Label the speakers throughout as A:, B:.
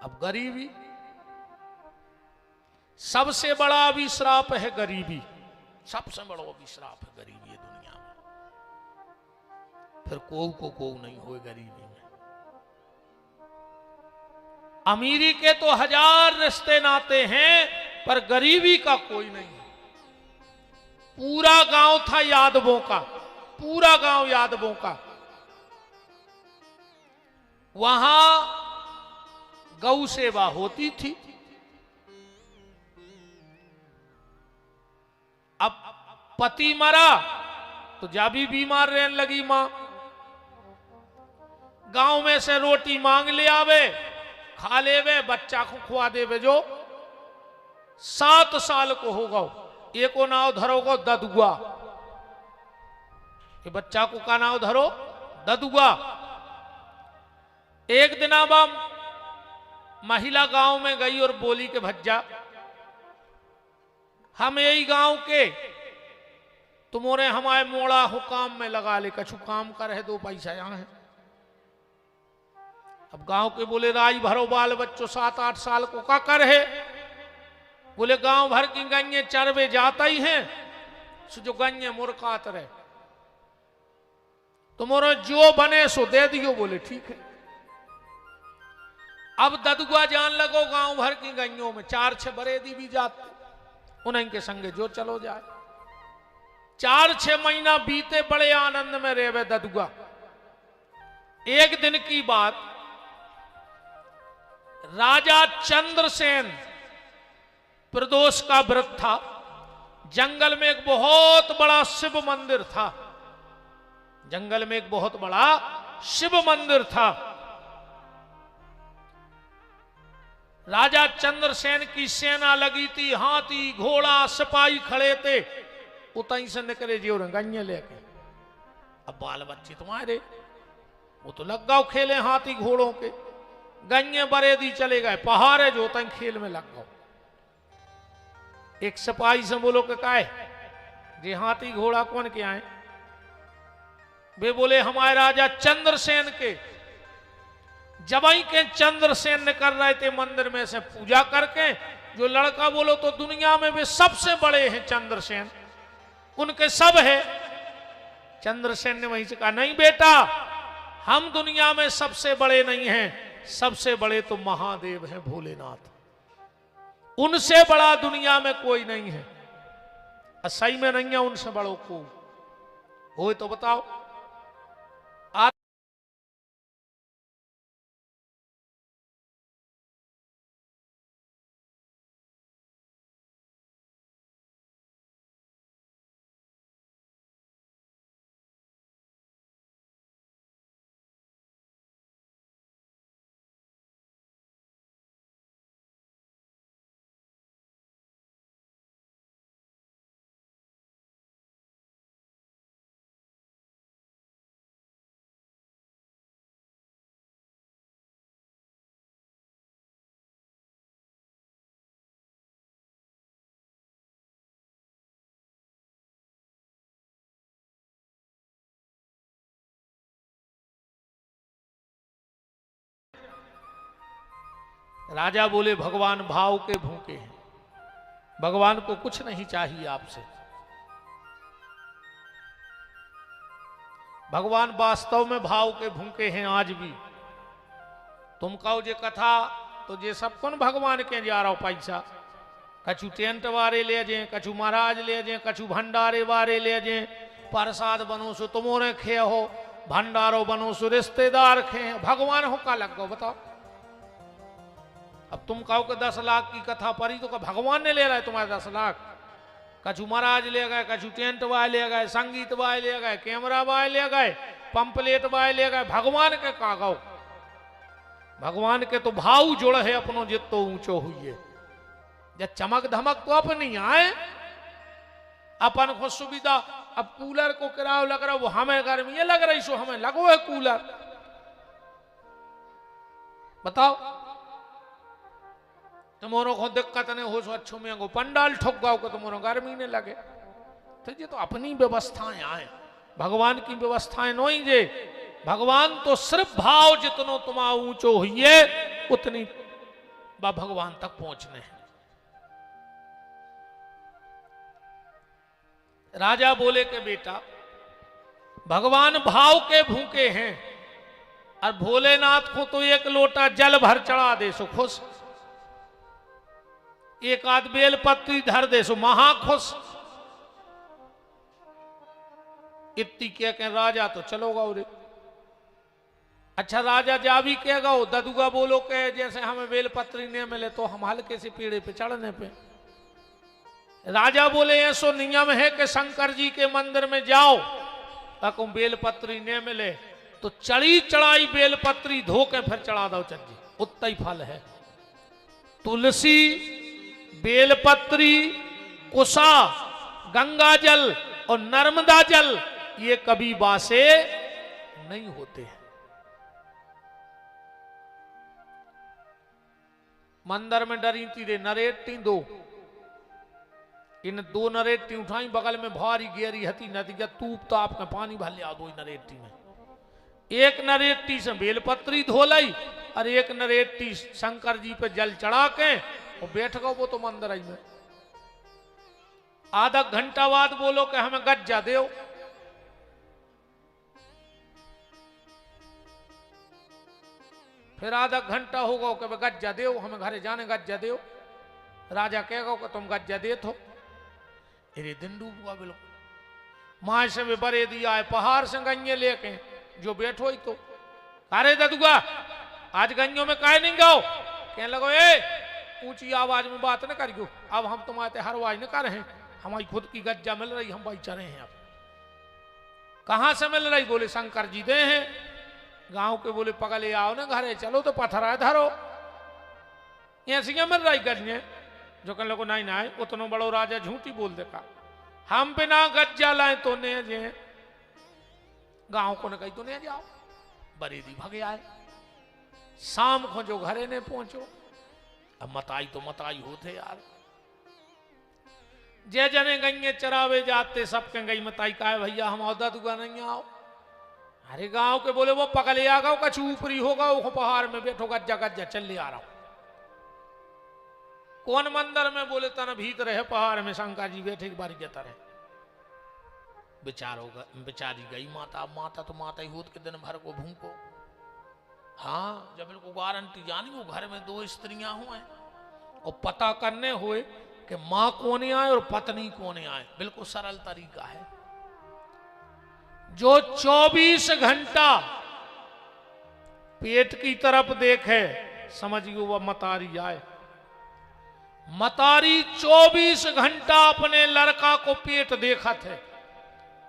A: अब गरीबी सबसे बड़ा अभिश्राप है, गरीबी सबसे बड़ा अभिश्राप है गरीबी है दुनिया में। फिर को नहीं होए गरीबी में। अमीरी के तो हजार रिश्ते नाते हैं, पर गरीबी का कोई नहीं है। पूरा गांव था यादवों का, पूरा गांव यादवों का। वहां गौ सेवा होती थी। अब पति मरा तो जा भी बीमार रहने लगी मां। गांव में से रोटी मांग ले आवे, खा ले वे, बच्चा को खुआ देवे। जो 7 साल को होगा, एको नाव धरोगो ददुआ, कि बच्चा को का नाव धरो ददुआ। एक दिन अब महिला गांव में गई और बोली के भज्जा, हम यही गांव के, तुम्हारे हमारे मोड़ा हुकाम में लगा ले, कछु काम कर है, 2 पैसा यहां है। अब गांव के बोले राज भरो बाल बच्चों 7-8 साल को का कर है। बोले गांव भर की गंगे चरवे जाता ही हैं, जो गंगे मुरकात रहे, तुम्हारा जो बने सो दे दियो। बोले ठीक है। अब ददुआ जान लगो गांव भर की गंगों में 4-6 बरेदी भी जाते, उन्हीं के संगे जो चलो जाए। 4-6 महीना बीते, बड़े आनंद में रेवे ददुआ। एक दिन की बात, राजा चंद्रसेन प्रदोष का व्रत था। जंगल में एक बहुत बड़ा शिव मंदिर था। जंगल में एक बहुत बड़ा शिव मंदिर था। राजा चंद्रसेन की सेना लगी थी, हाथी घोड़ा सिपाही खड़े थे। उतई से निकले जी और गन्ने लेके। अब बाल बच्चे तुम्हारे वो तो लग गए खेले हाथी घोड़ों के, गन्ने बरेदी चले गए। पहाड़े जो तई खेल में लग गए। एक सिपाही से बोलो के काहे जे हाथी घोड़ा कौन के आए। वे बोले हमारे राजा चंद्रसेन के। जबई के चंद्रसेन ने कर रहे थे मंदिर में से पूजा करके। जो लड़का बोलो तो दुनिया में वे सबसे बड़े हैं चंद्रसेन, उनके सब है। चंद्रसेन ने वहीं से कहा नहीं बेटा, हम दुनिया में सबसे बड़े नहीं हैं, सबसे बड़े तो महादेव हैं भोलेनाथ, उनसे बड़ा दुनिया में कोई नहीं है। सही में नहीं है उनसे बड़ों को हो तो बताओ। राजा बोले भगवान भाव के भूखे हैं, भगवान को कुछ नहीं चाहिए आपसे। भगवान वास्तव में भाव के भूखे हैं आज भी। तुम कहो जे कथा तो जे सब कौन भगवान के जा रहा हो पैसा। कछु टेंट वारे ले जे, कछु महाराज ले जे, कछु भंडारे वारे ले जे। प्रसाद बनो सो तुमोरे खे हो, भंडारो बनो सो रिश्तेदार खे। भगवान हो का लग गो बताओ। अब तुम कहो कि 10 लाख की कथा पड़ी तो भगवान ने ले रहा है तुम्हारे 10 लाख। कछु महाराज ले गए, कछु टेंट वाले ले गए, संगीत वाले ले गए, कैमरा वाले ले गए, पंपलेट वाले ले गए। भगवान के का गौ। भगवान के तो भाव जुड़ है अपनो जितो ऊंचो हुई। जब चमक धमक तो अपनी आए, अपन को सुविधा। अब कूलर को किराया लग रहा, वो हमें गर्मी लग रही सो हमें लगो है कूलर। बताओ तुम्हारों को दिक्कत नहीं हो सो अच्छो में को पंडाल ठोक गाओ को तुम्हारों गर्मी ने लगे। तो ये तो अपनी व्यवस्थाएं आए, भगवान की व्यवस्थाएं नहीं जे। भगवान तो सिर्फ भाव जितनो तुम्हारा ऊंचो हुई उतनी व भगवान तक पहुंचने हैं। राजा बोले कि बेटा भगवान भाव के भूखे हैं और भोलेनाथ को तो एक लोटा जल भर चढ़ा दे सो खुश, एक आध बेल पत्री धर दे सो महा खुश। इतनी कह के राजा तो चलोगा उरे। अच्छा राजा जा भी कहेगा हो ददुगा बोलो के जैसे हमें बेल पत्री नहीं मिले तो हम हल्के से पेड़े पे चढ़ने पे। राजा बोले ऐसो नियम है कि शंकर जी के मंदिर में जाओ ताकि बेल पत्री नहीं मिले तो चढ़ी चढ़ाई बेल पत्री धो के फिर चढ़ा दो चज्जी, उतना ही फल है। तुलसी, बेलपत्री, कुसा, गंगा जल और नर्मदा जल ये कभी बासे नहीं होते हैं। मंदिर में डरी थी रे नरेटी दो, इन दो नरेटी उठाई बगल में भारी गेरी हती नदी का तूप ताप में पानी भर लिया दो नरेटी में। एक नरेटी से बेलपत्री धो लाई और एक नरेटी शंकर जी पे जल चढ़ा के और बैठ गो वो तो मंदिर आई में। आधा घंटा बाद बोलो कि हमें गज्जा दो। फिर आधा घंटा होगा कि गज्जा दो हमें घरे जाने गज्जा दो। राजा कहेगा कि तुम गज्जा दे थो। अरे दिन डूब हुआ बिल्कुल माँ से भी बरे दिया है पहाड़ से गंगे लेके जो बैठो ही तो अरे ददुआ आज गंजों में काहे नहीं गाओ। कहने लगो ए ऊंची आवाज में बात न करियो, अब हम तुम्हारे हरवाई न कर रहे हैं, हमारी खुद की गज्जा मिल रही हम भाई चढ़े हैं। अब कहां से मिल रही? बोले शंकर जी दे हैं। गांव के बोले पगले आओ ना घरे चलो तो पत्थर धरो ऐसी मिल रही गज्जे। जो कहने लगो नहीं ना उतनो बड़ो राजा झूठी बोल देगा, हम बिना गज्जा लाए तो नहीं जे गांव को न कही तो नहीं जाओ। बरेदी भगे आए, शाम को जो घरे ने पहुंचो। अब मताई तो मताई होते यार, जे जने गंगे चरावे जाते सबके गई मताई का है भैया हम औदा दुआ नहीं आओ। अरे गांव के बोले वो पकड़े आ गो कछु ऊपरी होगा वो पहाड़ में बैठो गज्जा गज्जा चल ले आ रहा हूं। कौन मंदिर में? बोले तना भीतर है पहाड़ में शंकर जी बैठे बारी जता रहे। बेचारी गई माता। माता तो माता ही होत के दिन भर को भूखो। हाँ जब इनको गारंटी जानी वो घर में दो स्त्रियां हुए और पता करने हुए कि मां कौन आए और पत्नी कौन आए। बिल्कुल सरल तरीका है। जो 24 घंटा पेट की तरफ देखे समझिए वह मतारी आए। मतारी 24 घंटा अपने लड़का को पेट देखा थे,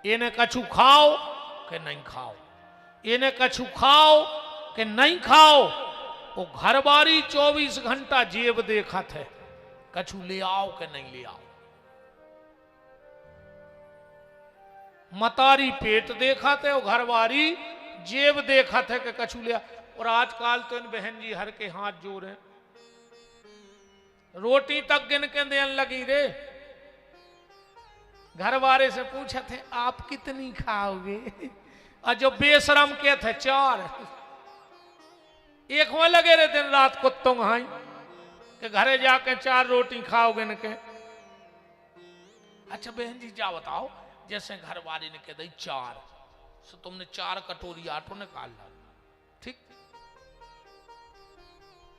A: इन्हें कछु खाओ कि नहीं खाओ, इन्हें कछु खाओ कि नहीं खाओ। वो घर बारी 24 घंटा जेब देखा थे, कछु ले आओ कि नहीं ले आओ। मतारी पेट देखा थे और घर बारी जेब देखा थे कि कछु ले आओ। और आजकल तो इन बहन जी हर के हाथ जोड़े रोटी तक गिन के देने लगी रे। घर वाले से पूछे थे आप कितनी खाओगे और जो बेशरम के थे 4। एक में लगे रहे दिन रात कुत्तों हाई कि घरे जाके 4 रोटी खाओगे न के। अच्छा बहन जी जा बताओ जैसे घर वाले ने कह दी 4 तो तुमने 4 कटोरी आटो निकाल ला, ठीक।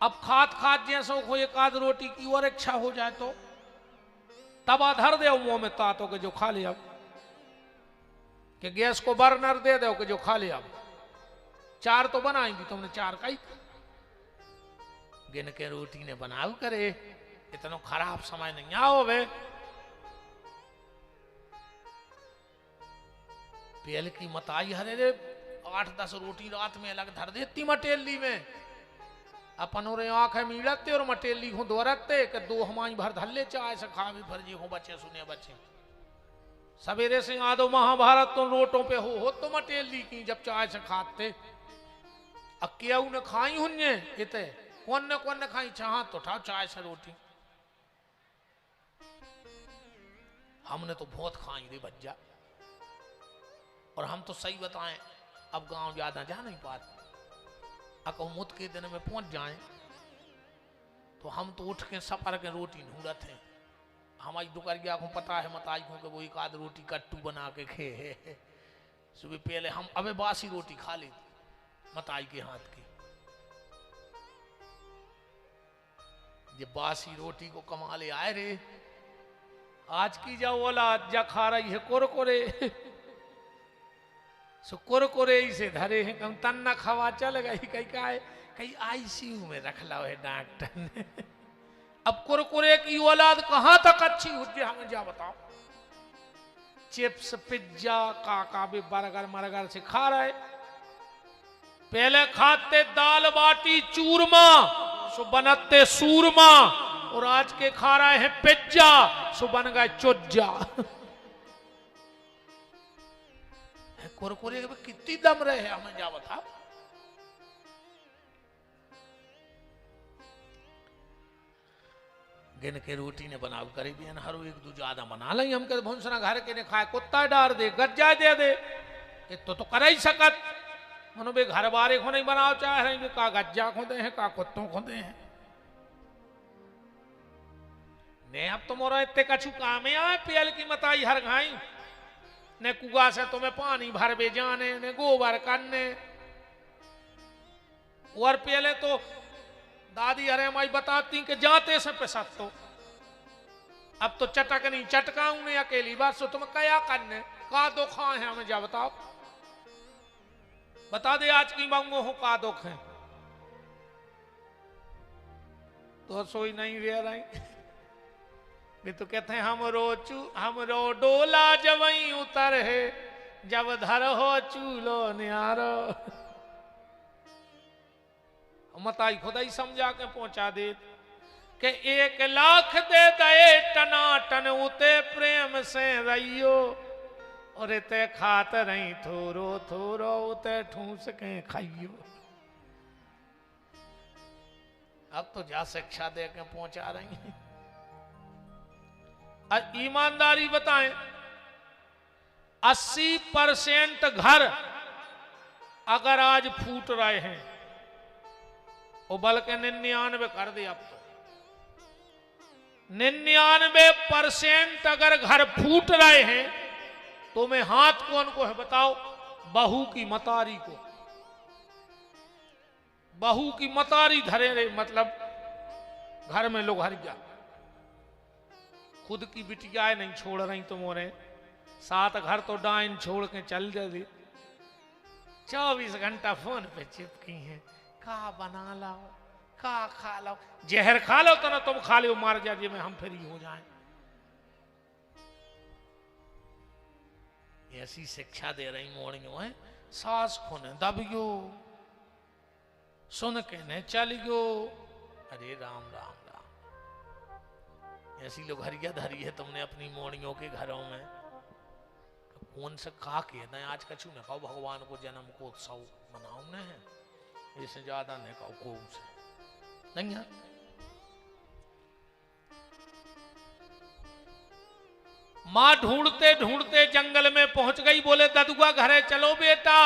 A: अब खात खात जैसे को एक आध रोटी की और इच्छा हो जाए तो तवा धर दे मुंह में तातो के जो खा ले। अब कि गैस को बर्नर दे दो कि जो खा ले। अब 4 तो बनाएंगी तुमने 4 का ही गिन के रोटी ने बनाओ करे। इतना खराब समय नहीं आओ वे। पेल की मताई हरे रे 8-10 रोटी रात में अलग धर देती मटेली में। अपन और आंखें मिलते और मटेली हूं दोरते कि 2 हमारी भर धल्ले चाय से खा भी फर्जी हो बच्चे सुने बच्चे। सवेरे से आदो महाभारत तो रोटों पे हो तो मटेली की जब चाय से खाते। अक्या ने खाई हुन्ने इते कौन ने खाई चाह तो उठाओ चाय से रोटी। हमने तो बहुत खाई रे बच्चा। और हम तो सही बताएं अब गांव ज्यादा जा नहीं पाते। अको मुद के दिन में पहुंच जाए तो हम तो उठ के सफर के रोटी ढूंढत हैं। हमारी दुकरिया को पता है मताई को कि वो एक आध रोटी कट्टू बना के खे है। सुबह पहले हम अबे बासी रोटी खा ली मताई के हाथ की। ये बासी रोटी को कमा ले आए रे। आज की जो औलाद जा खा रही है कुरकुरे, सो कुरकुरे से धरे हैं। कम तन्ना खवा चल गई कहीं का है, कहीं आईसीयू में रख ला है डॉक्टर ने। अब कुरकुरे की औलाद कहां तक अच्छी हो जाए हमें जा बताओ। चिप्स पिज्जा काका भी बर्गर मरगर से खा रहे। पहले खाते दाल बाटी चूरमा सो बनते सूरमा, और आज के खा रहे हैं पिज्जा सो बन गए चुज्जा। कुरकुरे में कितनी दम रहे हमें जा बताओ। गिन के रोटी ने बनाव करे भी हर एक दो ज्यादा बना ली। हम कहते भुंसना घर के ने खाए कुत्ता डार दे गज्जा दे दे तो कर ही सकत। मनो बे घर बारे को नहीं बनाओ चाह रहे हैं, का गज्जा खोदे हैं का कुत्तों खोदे हैं। ने अब तो मोरा इतने कछु काम आए पेल की मताई हर घाई ने कुआ से तुम्हें पानी भर बे जाने ने गोबर करने। और पहले तो दादी अरे माई बताती कि जाते से पेशा तो अब तो चटक नहीं चटकाऊ ने अकेली बात सो तुम क्या करने का दुख है हमें जा बताओ। बता दे आज की मांगो हो का दुख है तो सोई नहीं रह रही। भी तो कहते हैं हमरो डोला जवई उतर है जब धर हो चूलो न्यारो। मताई खुदा ही समझा के पहुंचा दे कि 1 लाख दे दे टना टन उते प्रेम से रहियो, और ते खात रही थोरो थोरो उते ठूस के खाइयो। अब तो जा शिक्षा दे के पहुंचा रही है। ईमानदारी बताएं 80% घर अगर आज फूट रहे हैं वो बल्कि 99 कर दे। अब तो 99% अगर घर फूट रहे हैं तो मैं हाथ कौन को है बताओ? बहू की मतारी को। बहू की मतारी धरे रहे मतलब घर में लोग हर गया। खुद की बिटियाएं नहीं छोड़ रही तुम्हारे 7 घर तो डाइन छोड़ के चल जाती। 24 घंटा फोन पे चिपकी हैं। का बना लाओ का खा लो, जहर खा लो तो ना तुम खा लो मार जाइए में हम फ्री हो जाएं। ऐसी शिक्षा दे रही मोड़ियों है। सास खुने दबियो सुन के ने चलियो। अरे राम राम राम। ऐसी लोग हरिया धरी है तुमने अपनी मोड़ियों के घरों में। कौन से खा के न आज कछु न खाओ भगवान को जन्म को उत्सव मनाओ न है, इससे ज्यादा न खाओ को से नहीं है। मां ढूंढते ढूंढते जंगल में पहुंच गई। बोले ददुआ घरे चलो बेटा।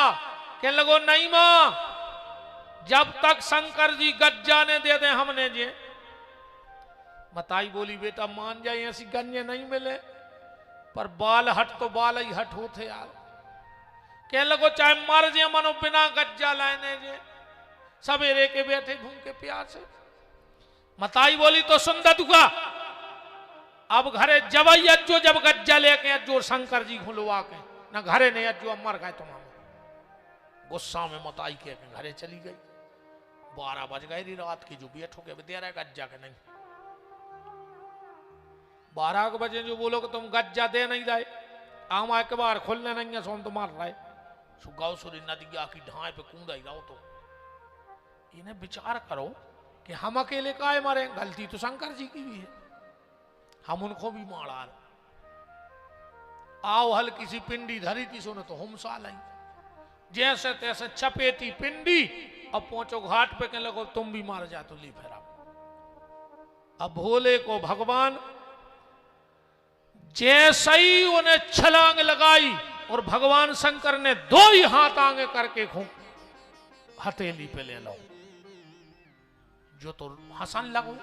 A: कह लगो नहीं मां, जब तक शंकर जी गज्जा ने दे दे हमने जे। मताई बोली बेटा मान जाए ऐसी गंजे नहीं मिले, पर बाल हट तो बाल ही हट होते यार। कह लगो चाहे मर जे मनो बिना गज्जा लाने जे, सवेरे के बैठे भूखे प्यासे। मताई बोली तो सुन ददुआ, अब घरे जबई अज्जो जब गज्जा लेके अज्जो शंकर जी घुलवा के ना घरे नहीं अज्जो मर गए तुम। गुस्सा में मताई के घरे चली गई। 12 बज गए रात की। जो बैठो के दे रहा है गज्जा के नहीं। 12 के बजे जो बोलो कि तुम गज्जा दे नहीं रहे, आम के बार खुलने नहीं है सोन तो मार रहे। सुगावसुरी नदिया की ढाए पे कूद ही रहो। तो इन्हें विचार करो कि हम अकेले काहे मारे। गलती तो शंकर जी की भी है, हम उनको भी मारा। आओ हल किसी पिंडी धरी थी सोने तो हम सा लाई। जैसे तैसे चपेटी पिंडी और पहुंचो घाट पे। कहने लगो तुम भी मार जा तो ली फिर। अब भोले को भगवान जैसे ही उन्हें छलांग लगाई और भगवान शंकर ने 2 ही हाथ आगे करके हथेली पे ले लो। जो तो हसन लगो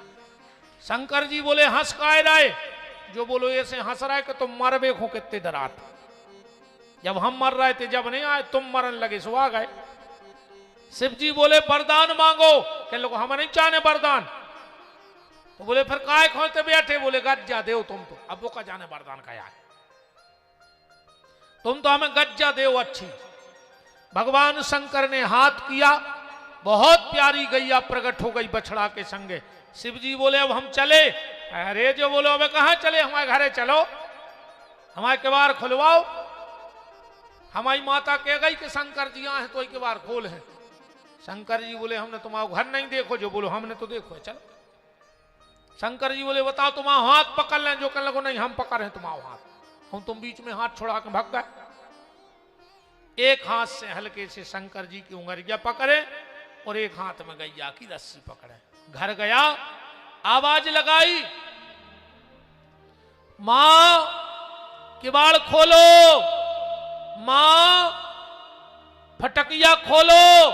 A: शंकर जी बोले हंस काय रहे, जो बोलो ऐसे हंस रहा है कि तुम मर बेखो कितने डरात, जब हम मर रहे थे जब नहीं आए, तुम मरन लगे सो आ गए। शिव जी बोले वरदान मांगो, कह लो हम नहीं चाहने वरदान। तो बोले फिर काय खोलते बैठे, बोले गज्जा दे तुम तो, अब वो का जाने वरदान का यार, तुम तो हमें गज्जा दे अच्छी। भगवान शंकर ने हाथ किया, बहुत प्यारी गैया प्रकट हो गई बछड़ा के संगे। शिव जी बोले अब हम चले, अरे जो बोलो अब कहां चले, हमारे घरे चलो, हमारे किवाड़ खुलवाओ। हमारी माता कह गई कि शंकर जी आए हैं तो किवाड़ खोल है। शंकर जी बोले हमने तुम्हारा घर नहीं देखो, जो बोलो हमने तो देखो है, चलो। शंकर जी बोले बताओ तुम्हारा हाथ पकड़ लें, जो कह लगो नहीं हम पकड़ हैं तुम्हारा हाथ, हम तुम बीच में हाथ छोड़ा के भाग गए। एक हाथ से हल्के से शंकर जी की उंगलियां पकड़े और एक हाथ में गैया की रस्सी पकड़े। घर गया, आवाज लगाई, मां किवाड़ खोलो, मां फटकिया खोलो।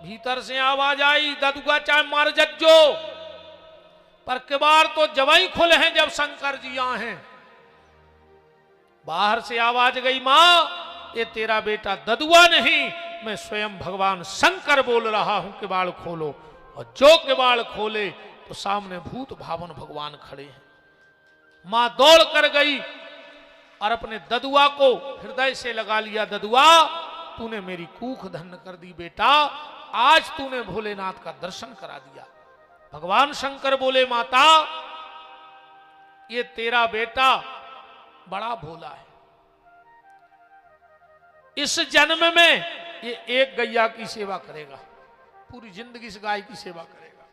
A: भीतर से आवाज आई, ददुआ चाहे मार जज्जो, पर किवाड़ तो जवाई खुले हैं जब शंकर जी आए हैं। बाहर से आवाज गई, मां ये तेरा बेटा ददुआ नहीं, मैं स्वयं भगवान शंकर बोल रहा हूं, किवाड़ खोलो। और जो किवाड़ खोले तो सामने भूत भावन भगवान खड़े हैं। मां दौड़ कर गई और अपने ददुआ को हृदय से लगा लिया, ददुआ तूने मेरी कूख धन्य कर दी बेटा, आज तूने भोलेनाथ का दर्शन करा दिया। भगवान शंकर बोले माता ये तेरा बेटा बड़ा भोला है, इस जन्म में ये एक गैया की सेवा करेगा, पूरी जिंदगी इस गाय की सेवा करेगा,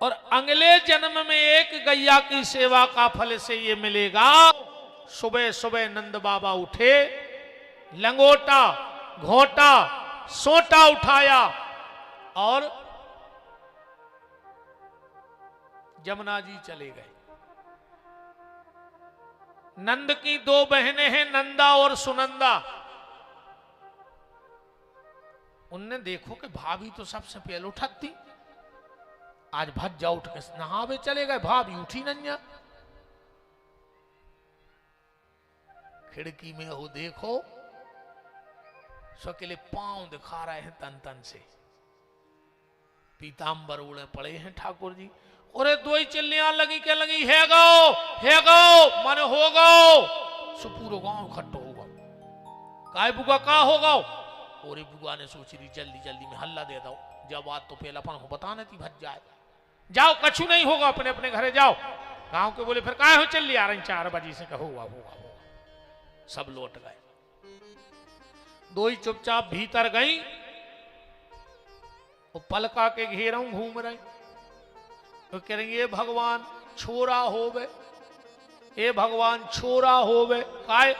A: और अगले जन्म में एक गैया की सेवा का फल से ये मिलेगा। सुबह सुबह नंद बाबा उठे, लंगोटा घोटा सोटा उठाया और जमुना जी चले गए। नंद की दो बहनें हैं, नंदा और सुनंदा। उनने देखो कि भाभी तो सबसे पहले उठती, आज भज्जा उठ के नहावे चले गए, भाभी उठी नन्या। खिड़की में हो देखो सकेले पांव दिखा रहे हैं तन तन से, पीतांबर उड़े पड़े हैं ठाकुर जी। और दो ही चिल्लियां लगी, क्या लगी, है गो मन हो गो, सो पूरा गांव इकट्ठा होगा। काय बुआ का होगा, और बुआ ने सोच रही जल्दी जल्दी में हल्ला दे दो, जब बात तो पहला अपन को बताने थी, भज जाए, जाओ कछु नहीं होगा, अपने अपने घरे जाओ। गांव के बोले फिर काय हो चल आ रही 4 बजे से, होगा। सब लौट गए, दो ही चुपचाप भीतर गई, वो पलका के घेरों घूम रही, तो कह रही ये भगवान छोरा होवे, ये भगवान छोरा होवे। काय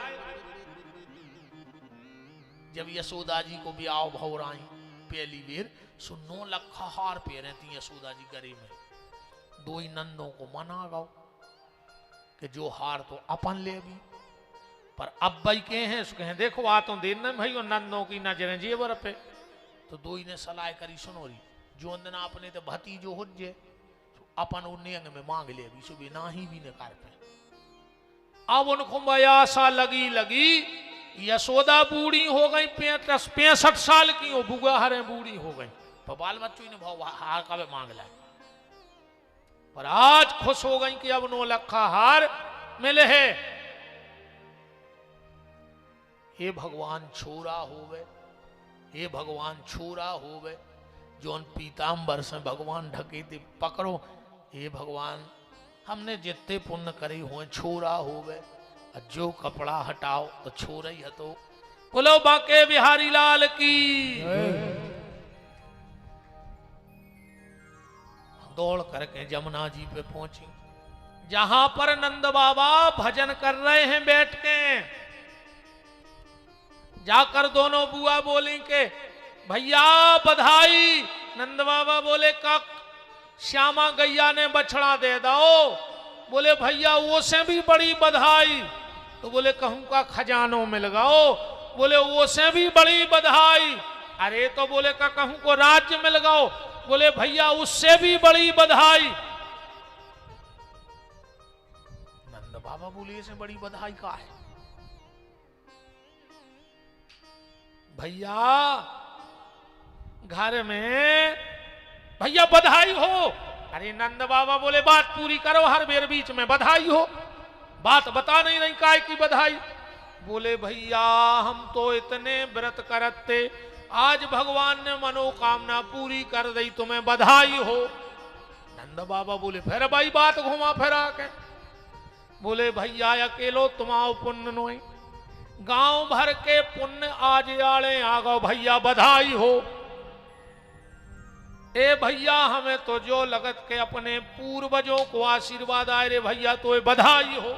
A: जब यशोदा जी को भी आओ भौराई पहली बेर, सो 9 लाख हार पे रहती यशोदा जी गरे में। दो ही नंदों को मना गाओ कि जो हार तो अपन ले भी, पर अब भाई के हैं उसके हैं देखो आ तो देना भाई, और नंदों की नजरें जेवर पे। तो दो ही ने सलाह करी, सुनो री जो अंदना अपने तो भतीजो हो जे अपन उन्हें में मांग ले भी, सुबह ना ही भी ने कर पे। अब उनको आशा लगी, यशोदा बूढ़ी हो गई, 65 साल की हो, बुआ हरे बूढ़ी हो गई, पर बाल बच्चों ने भाव हार का मांग ला। पर आज खुश हो गई कि अब 9 लाख हार मिले है। हे भगवान छोरा होवे, हे भगवान छोरा होवे, जो पीतांबर से भगवान ढके थे पकड़ो। हे भगवान हमने जितने पुण्य करे हुए छोरा होवे, जो कपड़ा हटाओ तो छोरा ही हतो। बोलो बाके बिहारी लाल की। दौड़ करके जमुना जी पे पहुंची, जहां पर नंद बाबा भजन कर रहे हैं बैठ के। जाकर दोनों बुआ बोली के भैया बधाई। नंद बाबा बोले का श्यामा गैया ने बछड़ा दे दो। बोले भैया वो से भी बड़ी बधाई। तो बोले कहूं का खजानो मिल गओ। बोले वो से भी बड़ी बधाई। अरे तो बोले का कहूं को राज्य मिल गओ। बोले भैया उससे भी बड़ी बधाई। नंद बाबा बोले इससे बड़ी बधाई का है भैया, घर में भैया बधाई हो। अरे नंद बाबा बोले बात पूरी करो, हर बेर बीच में बधाई हो, बात बता नहीं रही काय की बधाई। बोले भैया हम तो इतने व्रत करते, आज भगवान ने मनोकामना पूरी कर दी, तुम्हें बधाई हो। नंद बाबा बोले फिर भाई बात घुमा फिरा के बोले भैया अकेलो तुम्हारो पुण्य नोई, गांव भर के पुण्य आज आड़े आ गो भैया बधाई हो। ए भैया हमें तो जो लगत के अपने पूर्वजों को आशीर्वाद आए रे भैया तो बधाई हो।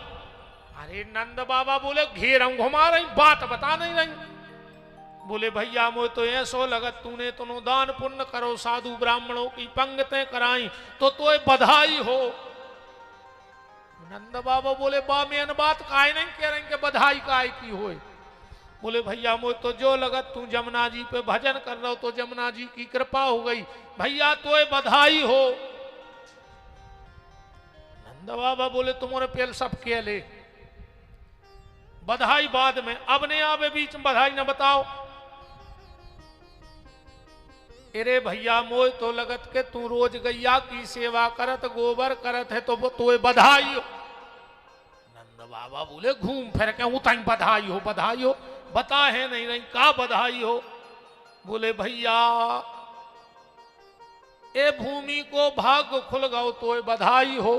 A: अरे नंद बाबा बोले घेर घुमा रही, बात बता नहीं रही। बोले भैया मोए तो ऐसो लगत तूने तुनो दान पुण्य करो, साधु ब्राह्मणों की पंगतें कराई तो बधाई हो। नंद बाबा बोले बा में बात काय नहीं कह रहे कि बधाई काय की होए। बोले भैया मोए तो जो लगत तू जमुना जी पे भजन कर रहा हो तो जमुना जी की कृपा हो गई भैया तो बधाई हो। नंद बाबा बोले तुम्हारे पेल सब के ले, बधाई बाद में, अब ने आवे बीच में बधाई न बताओ। अरे भैया मोए तो लगत के तू रोज गैया की सेवा करत गोबर करत है तो बधाई हो। नंद बाबा बोले घूम फिर के उतई बधाई हो, बधाई हो, बता है नहीं नहीं का बधाई हो। बोले भैया ए भूमि को भाग्य खुल गओ तो बधाई हो।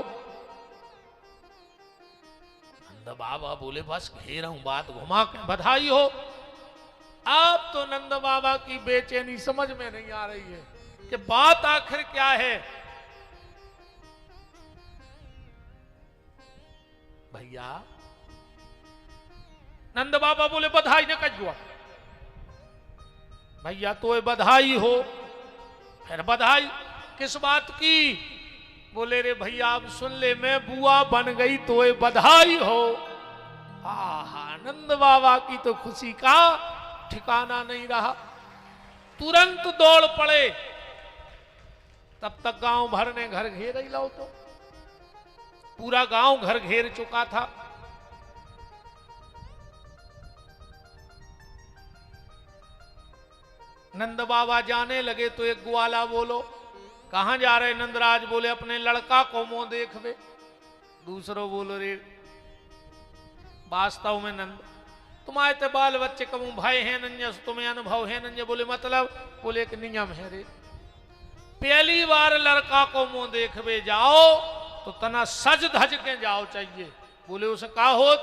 A: नंद बाबा बोले बस घेर हूं, बात घुमा के बधाई हो। अब तो नंद बाबा की बेचैनी समझ में नहीं आ रही है कि बात आखिर क्या है। भैया नंद बाबा बोले बधाई न कजुआ भैया तो बधाई हो। फिर बधाई किस बात की। बोले रे भैया अब सुन ले मैं बुआ बन गई तो बधाई हो। नंद बाबा की तो खुशी का ठिकाना नहीं रहा, तुरंत दौड़ पड़े। तब तक गांव भर ने घर घेर ही लो, तो पूरा गांव घर घेर चुका था। नंद बाबा जाने लगे तो एक ग्वाला बोलो कहां जा रहे नंदराज। बोले अपने लड़का को मुंह देखवे। दूसरो बोलो रे वास्तव में नंद तुम्हारे तो बाल बच्चे कमू भाई हैं नंजा, तुम्हें अनुभव है नंजा। बोले मतलब। बोले एक नियम है रे, पहली बार लड़का को मुंह देखवे जाओ तो तना सज धज के जाओ चाहिए। बोले उसे का होत।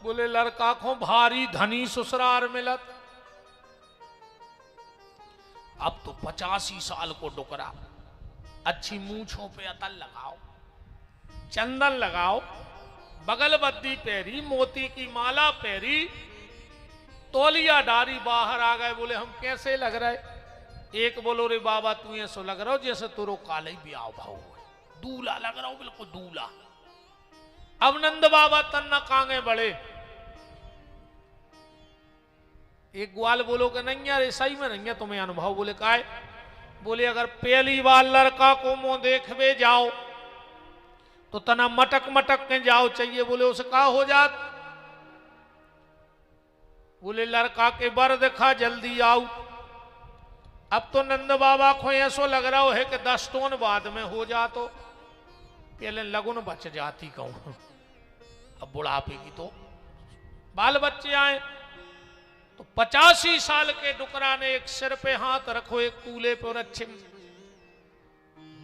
A: बोले लड़का को भारी धनी ससुरार मिलत। अब तो 85 साल को डुकरा, अच्छी मूछों पे अतल लगाओ, चंदन लगाओ, बगल बद्दी पैरी, मोती की माला पैरी, तौलिया डारी, बाहर आ गए। बोले हम कैसे लग रहे। एक बोलो रे बाबा तू ऐसो लग रहा हो जैसे तुरो काले भी आओ भाव हो, दूल्हा लग रहा हो, बिल्कुल दूल्हा। अब नंद बाबा तन्ना कांगे बड़े। एक ग्वाल बोलो कि नहीं यार सही में नहीं है तुम्हें अनुभव। बोले काय। बोले अगर पहली बार लड़का को मुंह देखवे जाओ तो तना मटक मटक के जाओ चाहिए। बोले उसे का हो जात। बोले लड़का के बर देखा जल्दी आओ। अब तो नंद बाबा को ऐसो लग रहा है कि 10 टोन बाद में हो जा, तो पहले लगुन बच जाती कहूं। अब बुढ़ापे की तो बाल बच्चे आए तो 85 साल के डुकरा ने एक सिर पे हाथ रखो, एक कूले पे और अच्छे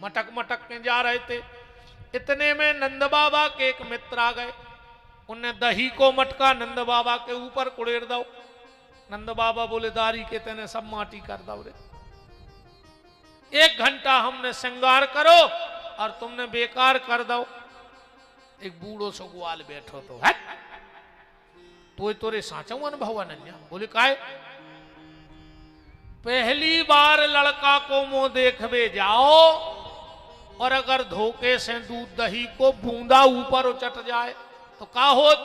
A: मटक मटक के जा रहे थे। इतने में नंद बाबा के एक मित्र आ गए। उनने दही को मटका नंद बाबा के ऊपर कुड़ेर दो। नंद बाबा बोले दारी के तेने सब माटी कर दो रे, 1 घंटा हमने श्रृंगार करो और तुमने बेकार कर दो। एक बूढ़ो सो ग्वाल बैठो तो है तो तोरे साचा अनुभव अनन्या। बोले काय। पहली बार लड़का को मुंह देखवे जाओ और अगर धोखे से दूध दही को बूंदा ऊपर उचट जाए तो का होत।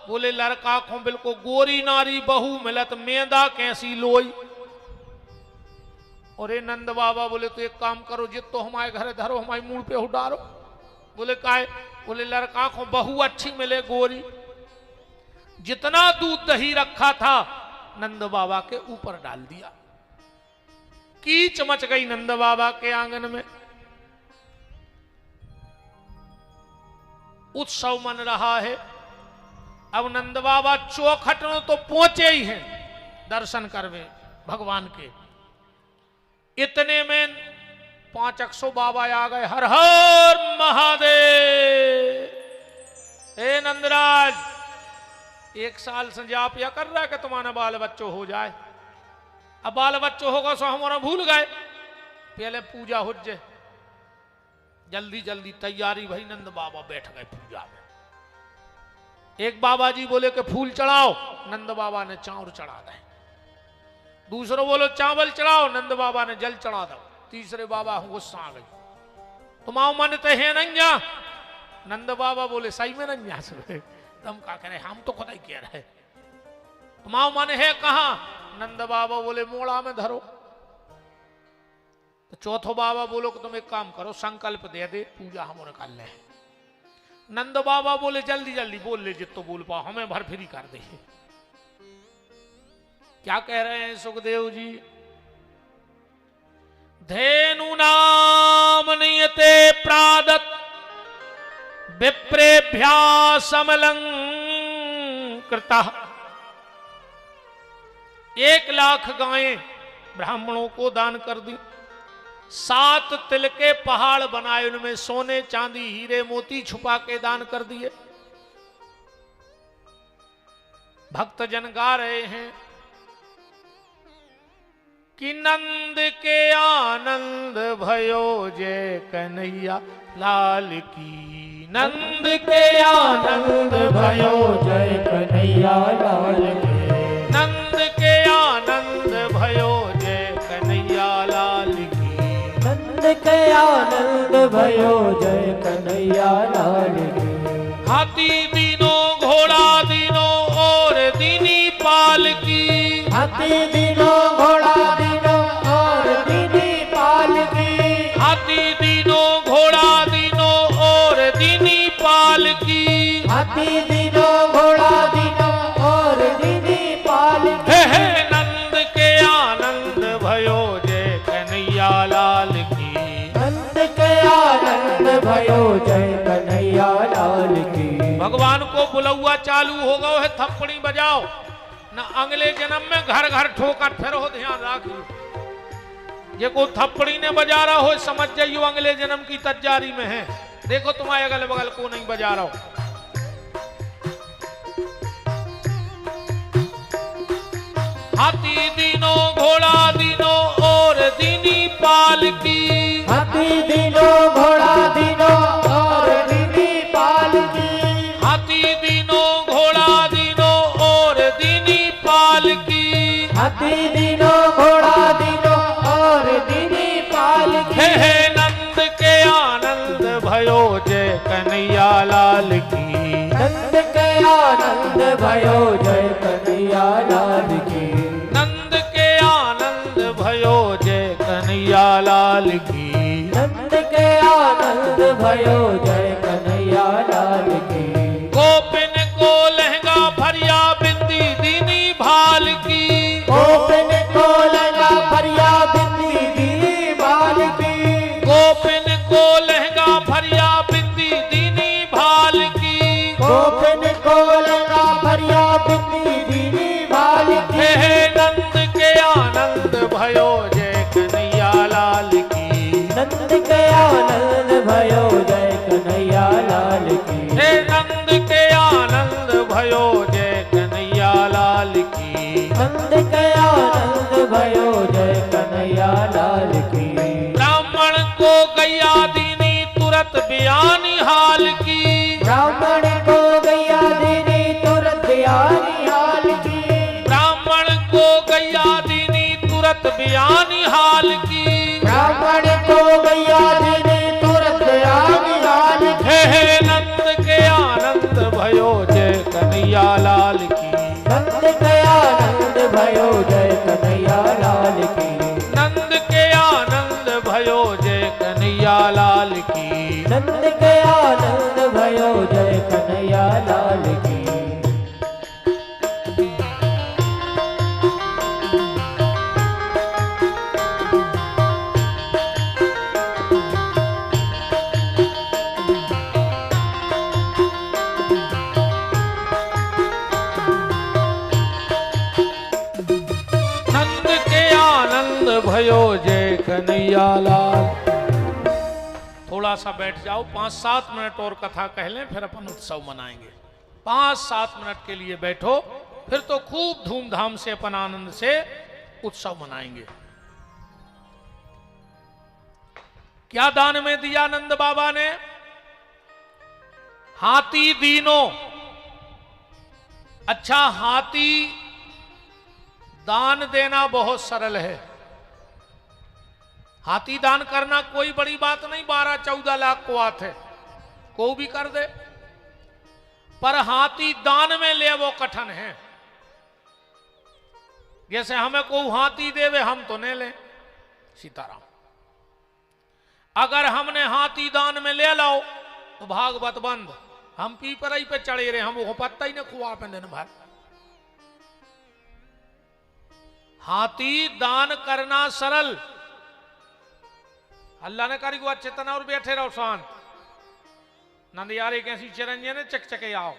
A: बोले लड़का को बिल्कुल गोरी नारी बहू मिलत मेदा कैसी लोई। और ये नंद बाबा बोले तो एक काम करो, जित तो हमारे घर धरो, हमारे मुंह पे उडारो। बोले काहे? बोले लड़का को बहू अच्छी मिले गोरी। जितना दूध दही रखा था नंद बाबा के ऊपर डाल दिया। कीच मच गई नंद बाबा के आंगन में। उत्सव मन रहा है। अब नंद बाबा चौखट तो पहुंचे ही हैं दर्शन करवे भगवान के। इतने में 500 बाबा आ गए। हर हर महादेव। हे नंदराज, 1 साल से जाप या कर रहा है कि तुम्हारा बाल बच्चों हो जाए। अब बाल बच्चों होगा सो हमारा भूल गए, पहले पूजा हो जाए। जल्दी जल्दी तैयारी भई। नंद बाबा बैठ गए पूजा में। एक बाबा जी बोले कि फूल चढ़ाओ, नंद बाबा ने चावल चढ़ा दे। दूसरों बोलो चावल चढ़ाओ, नंद बाबा ने जल चढ़ा दो। तीसरे बाबा गुस्सा आ गई, तुम आओ मानते हैं नंजा। नंद बाबा बोले सही में नंजा से तुम क्या कह रहे, हम तो खुद ही कह रहे। तुम आओ माने है कहा? नंद बाबा बोले मोड़ा में धरो। तो चौथो बाबा बोलो कि तुम एक काम करो, संकल्प दे दे, पूजा हम कर ले। नंद बाबा बोले जल्दी जल्दी बोल ले, जितो बोल पाओ, हमें भर फ्री कर दे। क्या कह रहे हैं सुखदेव जी? धेनु नाम नियते प्रादत विप्रेभ्यासमलंकृता। 1,00,000 गायें ब्राह्मणों को दान कर दी। 7 तिल के पहाड़ बनाए, उनमें सोने चांदी हीरे मोती छुपा के दान कर दिए। भक्तजन गा रहे हैं कि नंद के आनंद भयो जय कन्हैया लाल की। नंद के आनंद भयो जय कन्हैया लाल की। नंद के आनंद भयो जय कन्हैया लाल की। नंद के आनंद भयो जय कन्हैया लाल की। हाथी दीनो घोड़ा दीनो और दीनी पाल की। हाथी दीनो घोड़ा दीनो और दीनी पाल की। हाथी दीनो घोड़ा दीनो और दीनी पाल की। हाथी दीनो घोड़ा दीनो और दीनी पाल की। हे नंद के आनंद भयो जय कन्हैया लाल की। नंद के आनंद भयो जय कन्हैया लाल की। भगवान को बुलौआ चालू हो गए है, थप्पड़ी बजाओ न। अगले जन्म में घर घर ठोकर फिर हो, ध्यान राखियो। ये को थप्पड़ी ने बजा रहा हो समझ जाइयो अगले जन्म की तैयारी में है। देखो तुम्हारे अगल बगल को नहीं बजा रहा हो। हाथी दीनो घोड़ा दीनो और दीनी पाल की। हाथी दीनो घोड़ा दीनो और दीनी पाल की। हाथी दीनो घोड़ा दीनो और दीनी पाल की। हाथी दीनो घोड़ा दीनो और दीनी पाल की। हे नंद के आनंद भयो जय कन्हैया लाल की। नंद के आनंद भयो जय कन्हैया लाल की। नंद के आनंद भयो जय कन्हैया लाल की। नंद के आनंद भयो जय कन्हैया लाल की। गोपिन को लहंगा फरिया बिंदी दीनी भाल की। गोपिन को लहंगा फरिया बिंदी दीनी भाल की। गोपिन को लहंगा फरिया बिंदी दीनी भाल की। गोपिन को लहंगा फरिया बिंदी दीनी भाल की। हे नंद के आनंद भयो जय कन्हैया लाल की। नंद के आनंद भयो जय कन्हैया लाल की। हे नंद के आनंद भयो जय कन्हैया लाल की। नंद के आनंद भयो जय कन्हैया लाल की। ब्राह्मण को गैया दीनी तुरंत बयानी हाल की। ब्राह्मण को गैया दीनी तुरंत बयानी हाल की। ब्राह्मण को गैया दीनी तुरंत बयानी हाल की। ब्राह्मण को गैया दीनी तुरंत बयानी हाल की। हे नंद के आनंद भयो जय कन्हैया लाल की। नंद के आनंद भयो जय कन्हैया लाल की। नंद के कन्हैया लाल की।
B: नंद के आनंद भयो जय कन्हैया लाल की।
A: नंद के आनंद भयो जय कन्हैया लाल। थोड़ा सा बैठ जाओ, 5-7 मिनट और कथा कह लें, फिर अपन उत्सव मनाएंगे। 5-7 मिनट के लिए बैठो, फिर तो खूब धूमधाम से अपन आनंद से उत्सव मनाएंगे। क्या दान में दिया नंद बाबा ने? हाथी दीनो। अच्छा, हाथी दान देना बहुत सरल है। हाथी दान करना कोई बड़ी बात नहीं, 12-14 लाख को आते को भी कर दे, पर हाथी दान में ले वो कठिन है। जैसे हमें को हाथी देवे हम तो नहीं ले, सीताराम। अगर हमने हाथी दान में ले लो तो भागवत बंद, हम पीपराई पे चढ़े रहे, हम वो पत्ता ही न खुआ पे दिन भर। हाथी दान करना सरल। अल्लाह ने करी को अच्छे तना और बैठे रहो शांत। नंदियारे कैसी चिरंजन है, चकचके आओ।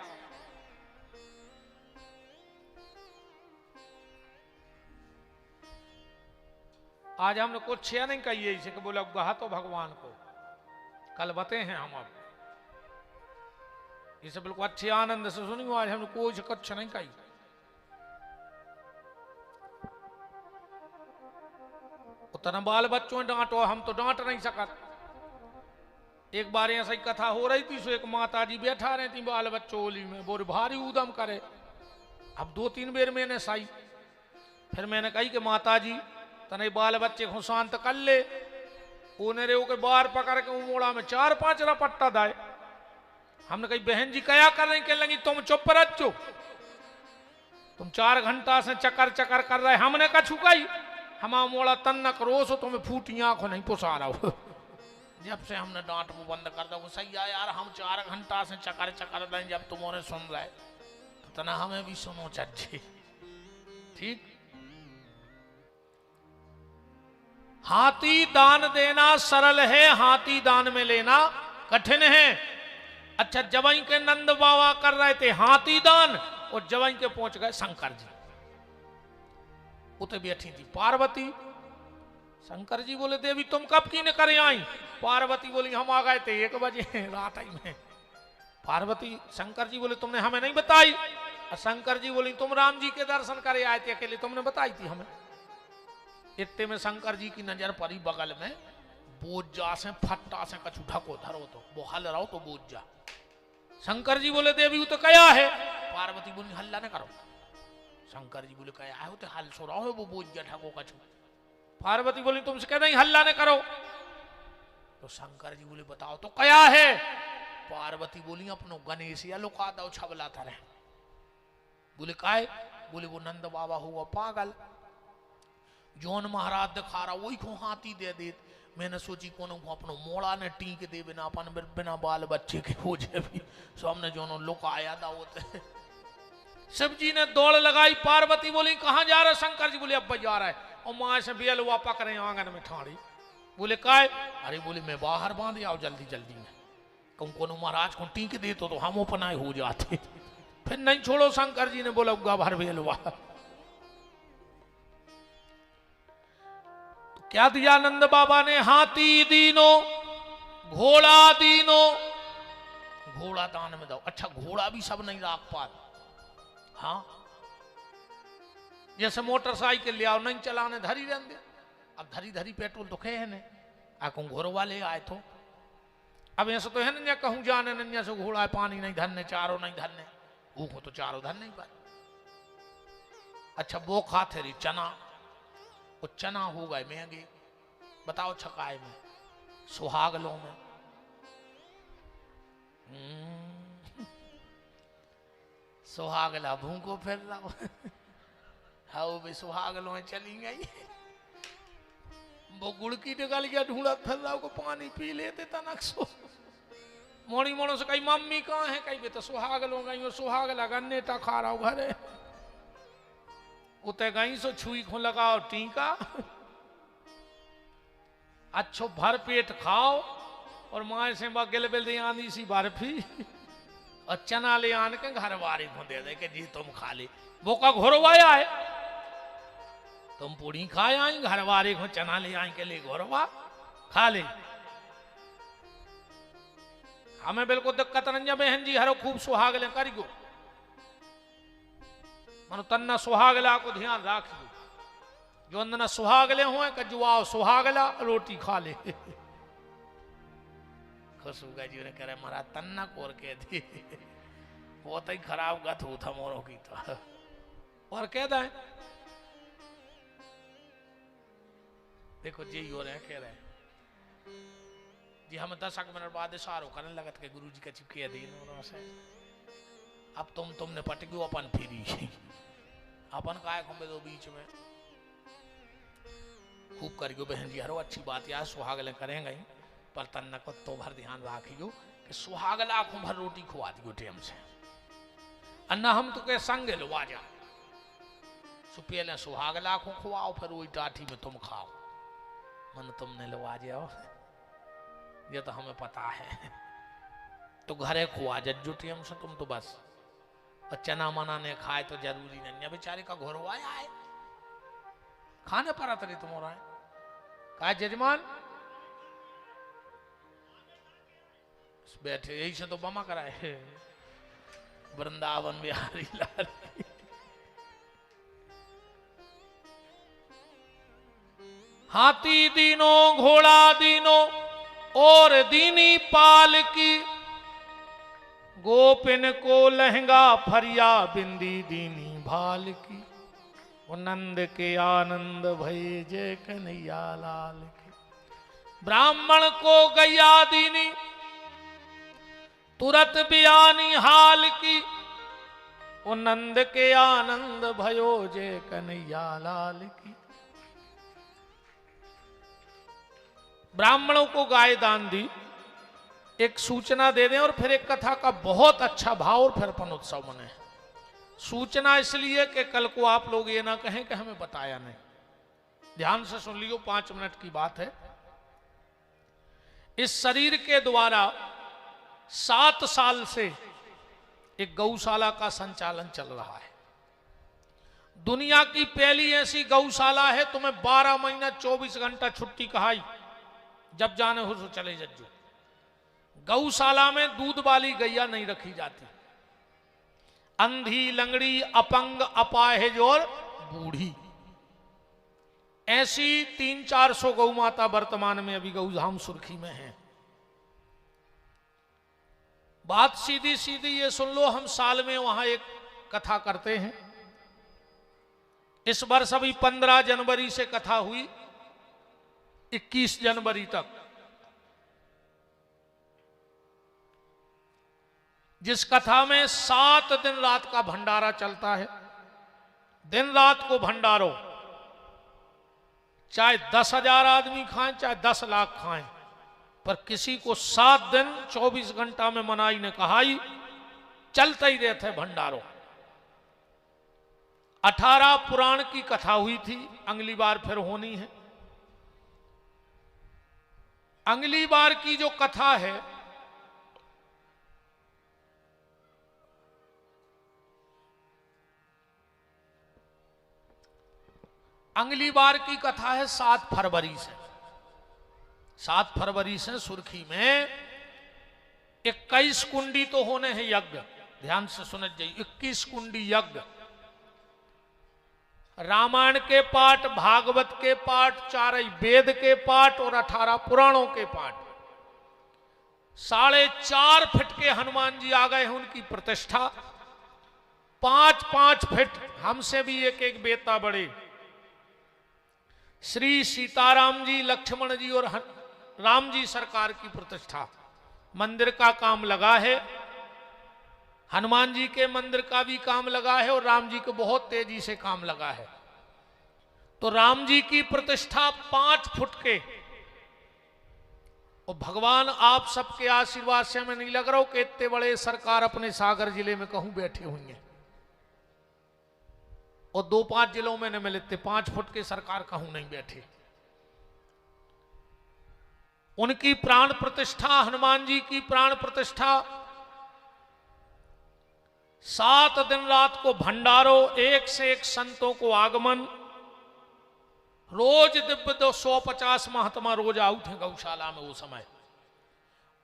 A: आज हमने कुछ छे नहीं कही है इसे कि बोला गहा तो भगवान को कल बते हैं हम। अब इसे बिल्कुल अच्छे आनंद से सुनियो, आज हमने कुछ कुछ नहीं कही। उतना बाल बच्चों डांटो, हम तो डांट नहीं सकत। एक बार ऐसा ही कथा हो रही थी, सो एक माता जी बैठा रही थी बाल बच्चों ओली में, बोरे भारी उदम करे। अब 2-3 बेर मैंने साई, फिर मैंने कही कि माता जी तने बाल बच्चे को शांत कर ले। उन्हें रे के बार पकड़ के मोड़ा में 4-5 रपट्टा दाए। हमने कही बहन जी क्या कर रही? कह लगी तुम चुप रहो, तुम 4 घंटा से चक्कर चक्कर कर रहे। हमने कहा छुकाई हमारा मोड़ा तन न करो, सो तुम्हें फूटी आंखों नहीं पुसा रहा हो। जब से हमने डांट वो बंद कर दो, सही है यार, हम 4 घंटा से चक्कर चक्कर दें, जब तुम्हारे सुन रहे तो तना हमें भी सुनो चच्ची। ठीक, हाथी दान देना सरल है, हाथी दान में लेना कठिन है। अच्छा, जवाई के नंद बाबा कर रहे थे हाथी दान, और जवाई के पहुंच गए शंकर जी। उते बैठी थी पार्वती। शंकर जी बोले देवी तुम कब की ने करे आई? पार्वती बोली हम आ गए थे 1 बजे रात आई में। पार्वती शंकर जी बोले तुमने हमें नहीं बताई। और शंकर जी बोली तुम राम जी के दर्शन करे आए थे अकेले, तुमने बताई थी हमें। इतने में शंकर जी की नजर पड़ी बगल में बोझ जा से फट्टा से कछु ढको धरो तो वो हल रहो तो बोझ जा। शंकर जी बोले देवी वो तो क्या है? पार्वती बोली हल्ला न करो। शंकर जी बोले क्या है? तो हल सो रहा है वो बोझ जा ढको कछु। पार्वती बोली तुमसे कह नहीं हल्ला न करो। तो शंकर जी बोले बताओ तो क्या है? पार्वती बोली अपनो गणेश या लुका दो छबला था रहे। बोले काय? बोले वो नंद बाबा हुआ पागल, जौन महाराज दिखा रहा वही को हाथी दे दे। मैंने सोची कौन अपनो मोड़ा ने टीक दे बिना अपन बिना बाल बच्चे के हो जाए भी, सो हमने जो लुकाया था वो। शिव जी ने दौड़ लगाई। पार्वती बोली कहाँ जा रहा है? शंकर जी बोले अब जा रहा है। और माँ से बेल हुआ पकड़े आंगन में ठाड़ी। बोले काय? अरे बोले मैं बाहर बांध आओ जल्दी जल्दी में, कौन महाराज को टीक दे तो हम अपनाए हो जाते। फिर नहीं छोड़ो, शंकर जी ने बोला भर बेल हुआ। क्या दिया नंद बाबा ने? हाथी दीनो, घोड़ा दीनो। घोड़ा दान में दो। अच्छा, घोड़ा भी सब नहीं राख पाते। हाँ, जैसे मोटरसाइकिल ले आओ नहीं चलाने धरी रहने, अब धरी धरी पेट्रोल तो खे है ने आको घोड़ वाले आए तो अब ऐसा तो है ना कहूं जाने नन्या से घोड़ा है पानी नहीं धरने चारों नहीं धरने, वो को तो चारों धर नहीं पाए। अच्छा, वो खाते रही चना, वो चना हो गए महंगे। बताओ छकाए में सुहागलों में सुहागला भूखो फिर रहा हाँ भी सुहागलों चली गई। वो गुड़ की निकल गया ढूंढत फिर रहा को पानी पी लेते तनक सो मोड़ी मोड़ो से कही मम्मी कहाँ है कहीं तो सुहाग लो गई सुहाग लगा नेटा खा रहा हूँ घरे उते गई सो छुई खो लगाओ टीका अच्छो भर पेट खाओ और माए से गिल बिल दे आंदी सी बर्फी और चना ले आन के घर वारी को दे दे कि जी तुम खा ले वो का घोरवाया है तुम पूरी खाए आई घर वारे को चना ले आई के लिए घोरवा खा ले हमें बिल्कुल दिक्कत नहीं बहन जी हरो खूब सुहागले करियो मनो तन्ना सुहागला को ध्यान राखियो जो अंदर सुहागले हुए कजुआओ सुहागला रोटी खा ले खुशबू जी ने करे मारा तन्ना कोर के थी वो तो ही खराब गत हो था मोरों की तो और कह दे देखो जी हो रहे कह रहे जी हम 10 मिनट बाद इशारो करने लगत के गुरु जी का चिपके दिन से अब तुमने पटक्यू अपन फिरी अपन काय खंबे दो बीच में खूब करियो बहन जी हरो अच्छी बात यार सुहागले करेंगे पर तन्ना को तो भर ध्यान राखियो कि सुहागला को भर रोटी खुआ दियो टेम से अन्ना हम तो के संग लवा जा सुपेले सुहागला को खुआओ फिर वही टाठी में तुम खाओ मन तुमने लवा जाओ ये तो हमें पता है तो घरे खुआ जज्जू टेम से तुम तो बस और चना मना ने खाए तो जरूरी नहीं बेचारे का घोरवाया है खाने पर अतरी तुम हो रहा है कहा जजमान बैठे यही से तो बमा कराए वृंदावन बिहारी लाल हाथी दीनो घोड़ा दीनो और दीनी पाल की गोपिन को लहंगा फरिया बिंदी दीनी भाल की वो नंद के आनंद भय जय कन्हैया लाल की ब्राह्मण को गैया दीनी तुरत बयानी हाल की वो नंद के आनंद भयो जय कन्हैया लाल की ब्राह्मणों को गाय दान दी एक सूचना दे दें और फिर एक कथा का बहुत अच्छा भाव और फिर अपन उत्सव मने सूचना इसलिए कि कल को आप लोग ये ना कहें कि हमें बताया नहीं ध्यान से सुन लियो 5 मिनट की बात है इस शरीर के द्वारा 7 साल से एक गौशाला का संचालन चल रहा है दुनिया की पहली ऐसी गौशाला है तुम्हें 12 महीना 24 घंटा छुट्टी कहाई जब जाने हो तो चले जज्जू गौशाला में दूध वाली गैया नहीं रखी जाती अंधी लंगड़ी अपंग अपाहिज और बूढ़ी ऐसी 300-400 गौ माता वर्तमान में अभी गौधाम सुर्खी में है बात सीधी सीधी ये सुन लो हम साल में वहां एक कथा करते हैं इस वर्ष अभी 15 जनवरी से कथा हुई 21 जनवरी तक जिस कथा में 7 दिन रात का भंडारा चलता है दिन रात को भंडारो चाहे 10,000 आदमी खाएं चाहे 10 लाख खाएं पर किसी को 7 दिन 24 घंटा में मनाई ने कहाई चलता ही रहते भंडारो 18 पुराण की कथा हुई थी अगली बार फिर होनी है अगली बार की जो कथा है अगली बार की कथा है 7 फरवरी से 7 फरवरी से सुर्खी में 21 कुंडी तो होने हैं यज्ञ ध्यान से सुन जाइए 21 कुंडी यज्ञ रामायण के पाठ भागवत के पाठ 4 वेद के पाठ और 18 पुराणों के पाठ 4.5 फीट के हनुमान जी आ गए हैं उनकी प्रतिष्ठा 5-5 फीट हमसे भी एक बेटा बड़े श्री सीताराम जी लक्ष्मण जी और राम जी सरकार की प्रतिष्ठा मंदिर का काम लगा है हनुमान जी के मंदिर का भी काम लगा है और राम जी को बहुत तेजी से काम लगा है तो राम जी की प्रतिष्ठा 5 फुट के, और भगवान आप सबके आशीर्वाद से हमें नहीं लग रहा हो कि इतने बड़े सरकार अपने सागर जिले में कहूं बैठे हुई हैं, और 2-5 जिलों में न मिलते 5 फुट के सरकार कहूं नहीं बैठे। उनकी प्राण प्रतिष्ठा, हनुमान जी की प्राण प्रतिष्ठा, 7 दिन रात को भंडारो, एक से एक संतों को आगमन, रोज दिव्य 150 महात्मा रोज आउट है गौशाला में। वो समय